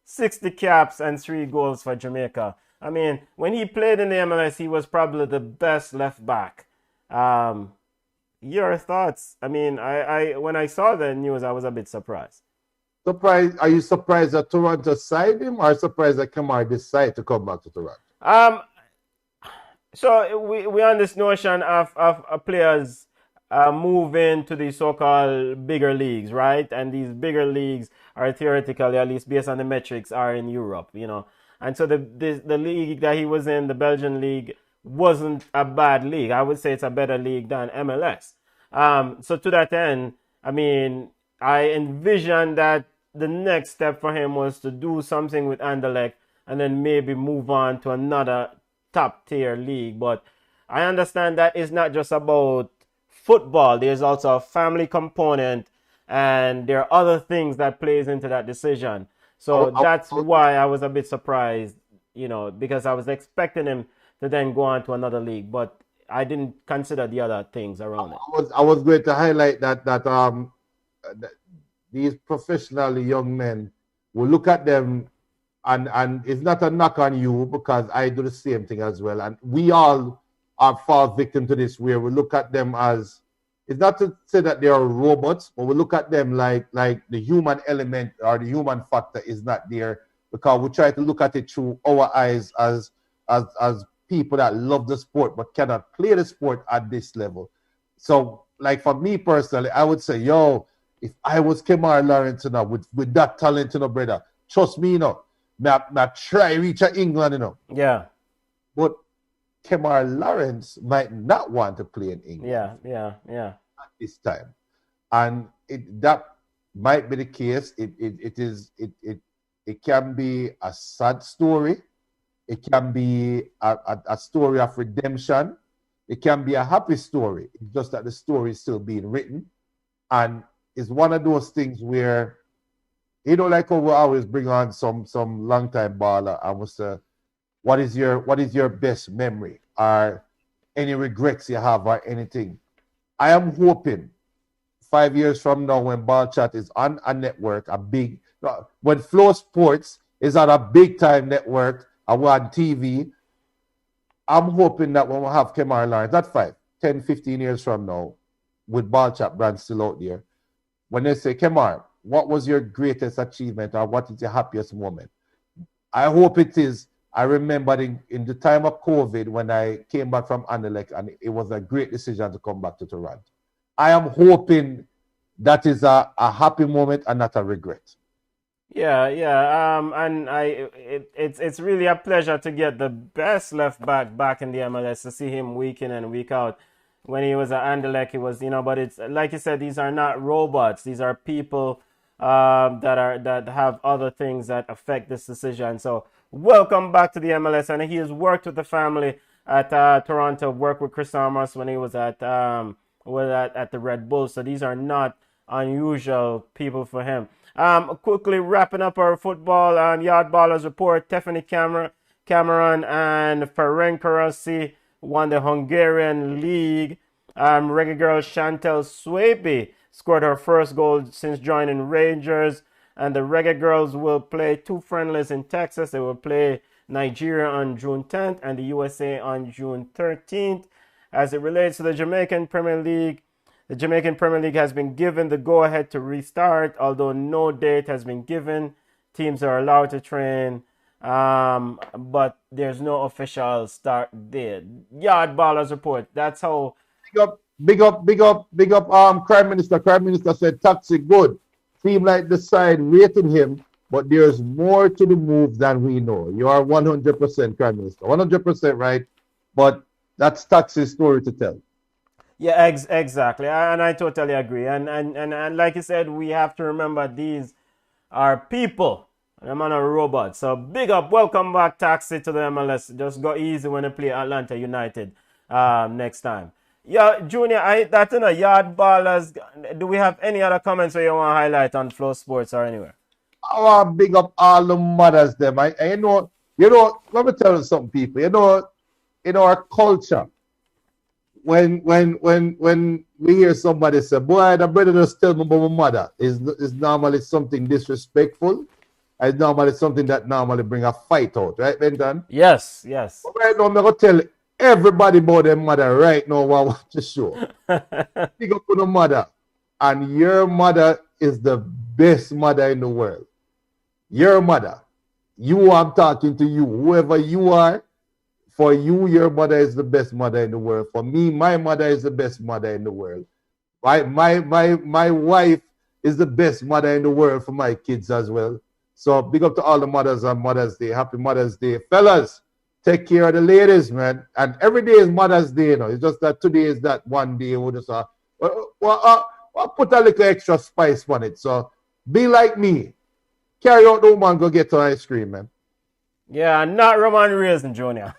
Speaker 2: 60 caps and 3 goals for Jamaica. I mean, when he played in the MLS, he was probably the best left back. Your thoughts? I mean, I when I saw the news, I was a bit surprised.
Speaker 3: Surprised? Are you surprised that Toronto signed him, or surprised that Kemar decided to come back to Toronto?
Speaker 2: So we on this notion of players moving to the so-called bigger leagues, right? And these bigger leagues are theoretically, at least based on the metrics, are in Europe, And so the league that he was in, the Belgian league, wasn't a bad league. I would say it's a better league than MLS. So to that end, I mean, I envisioned that the next step for him was to do something with Anderlecht and then maybe move on to another top tier league. But I understand that it's not just about football. There's also a family component, and there are other things that plays into that decision. So that's why I was a bit surprised, because I was expecting him to then go on to another league, but I didn't consider the other things around it.
Speaker 3: I was going to highlight that these professional young men will look at them, and it's not a knock on you, because I do the same thing as well, and we all are fall victim to this, where we look at them as, it's not to say that they are robots, but we look at them like the human element or the human factor is not there, because we try to look at it through our eyes as people that love the sport but cannot play the sport at this level. So, like for me personally, I would say, if I was Kemar Lawrence with that talent, brother, trust me, I try reach England,
Speaker 2: Yeah.
Speaker 3: But Kemar Lawrence might not want to play in England.
Speaker 2: Yeah.
Speaker 3: At this time, and that might be the case. It can be a sad story. It can be a story of redemption. It can be a happy story. It's just that the story is still being written, and it's one of those things where, like how we always bring on some long time baller and we say, what is your best memory, or any regrets you have, or anything. I am hoping 5 years from now, when Ballchat is on a network, when Flow Sports is on a big time network, and we're on TV, I'm hoping that when we have Kemar Lawrence, not 5, 10, 15 years from now, with Ballchat brand still out there, when they say, Kemar, what was your greatest achievement, or what is your happiest moment? I hope it is, I remember in the time of COVID, when I came back from Anderlecht, and it was a great decision to come back to Toronto. I am hoping that is a happy moment and not a regret.
Speaker 2: Yeah. And it's really a pleasure to get the best left back in the MLS, to see him week in and week out. When he was at Anderlecht, it was, but it's like you said, these are not robots. These are people that have other things that affect this decision. So welcome back to the MLS, and he has worked with the family at Toronto. Worked with Chris Amos when he was at the Red Bulls. So these are not unusual people for him. Quickly wrapping up our football and Yard Ballers report. Tiffany Cameron and Ferenc Rossi won the Hungarian league. Reggae girl Chantel Swaby scored her first goal since joining Rangers. And the Reggae girls will play 2 friendlies in Texas. They will play Nigeria on June 10th and the USA on June 13th. As it relates to the Jamaican Premier League, the Jamaican Premier League has been given the go-ahead to restart, although no date has been given. Teams are allowed to train, but there's no official start date. Yard Ballers report. That's how.
Speaker 3: Big up, Crime Minister. Crime Minister said taxi good. Seem like the side rating him, but there's more to the move than we know. You are 100% Prime Minister. 100% right, but that's Taxi's story to tell.
Speaker 2: Yeah, exactly. And I totally agree. And like you said, we have to remember these are people. Them are not robots. So big up, welcome back, Taxi, to the MLS. Just go easy when they play Atlanta United next time. Yeah, Junior, that's in a yard ballers. Do we have any other comments that you want to highlight on Flow Sports or anywhere?
Speaker 3: I want to big up all the mothers them. Let me tell you something, people. In our culture, when we hear somebody say, boy, the brother just tell me about my mother, is normally something disrespectful. It's normally something that normally bring a fight out, right, Benton?
Speaker 2: Yes.
Speaker 3: But right now, I'm going to tell everybody about their mother right now while I watch the show. Big up to the mother. And your mother is the best mother in the world. Your mother. I'm talking to you. Whoever you are, for you, your mother is the best mother in the world. For me, my mother is the best mother in the world. My wife is the best mother in the world for my kids as well. So big up to all the mothers on Mother's Day. Happy Mother's Day. Fellas, take care of the ladies, man. And every day is Mother's Day, It's just that today is that one day we just put a little extra spice on it. So be like me. Carry out the woman, go get her ice cream, man.
Speaker 2: Yeah, not Roman Raisin, Junior.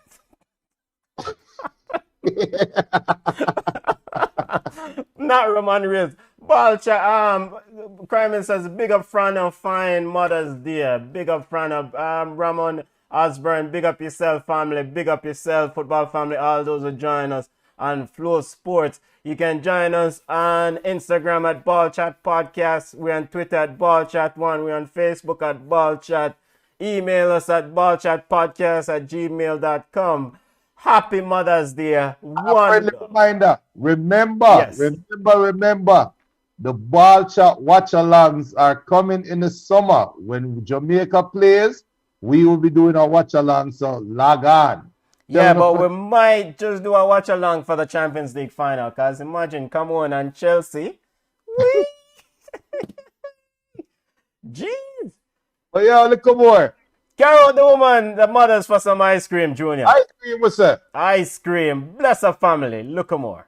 Speaker 2: Not Roman Reigns. Ballchat, Crimen says, big up Fran and fine Mother's Day. Big up Fran of Ramon Osborne. Big up yourself, family. Big up yourself, football family. All those who join us on Flow Sports. You can join us on Instagram at Ballchat Podcast. We're on Twitter at Ballchat1. We're on Facebook at Ballchat. Email us at ballchatpodcast@gmail.com. Happy Mother's Day.
Speaker 3: Friendly reminder. Remember, the Ballchat watch-alongs are coming in the summer. When Jamaica plays, we will be doing a watch-along, so log on.
Speaker 2: Yeah, but we might just do a watch-along for the Champions League final, because imagine, come on, and Chelsea. Jeez.
Speaker 3: But yeah, look more.
Speaker 2: Carry out the woman, the mothers, for some ice cream, Junior.
Speaker 3: Ice cream, what's that?
Speaker 2: Ice cream. Bless her family. Look more.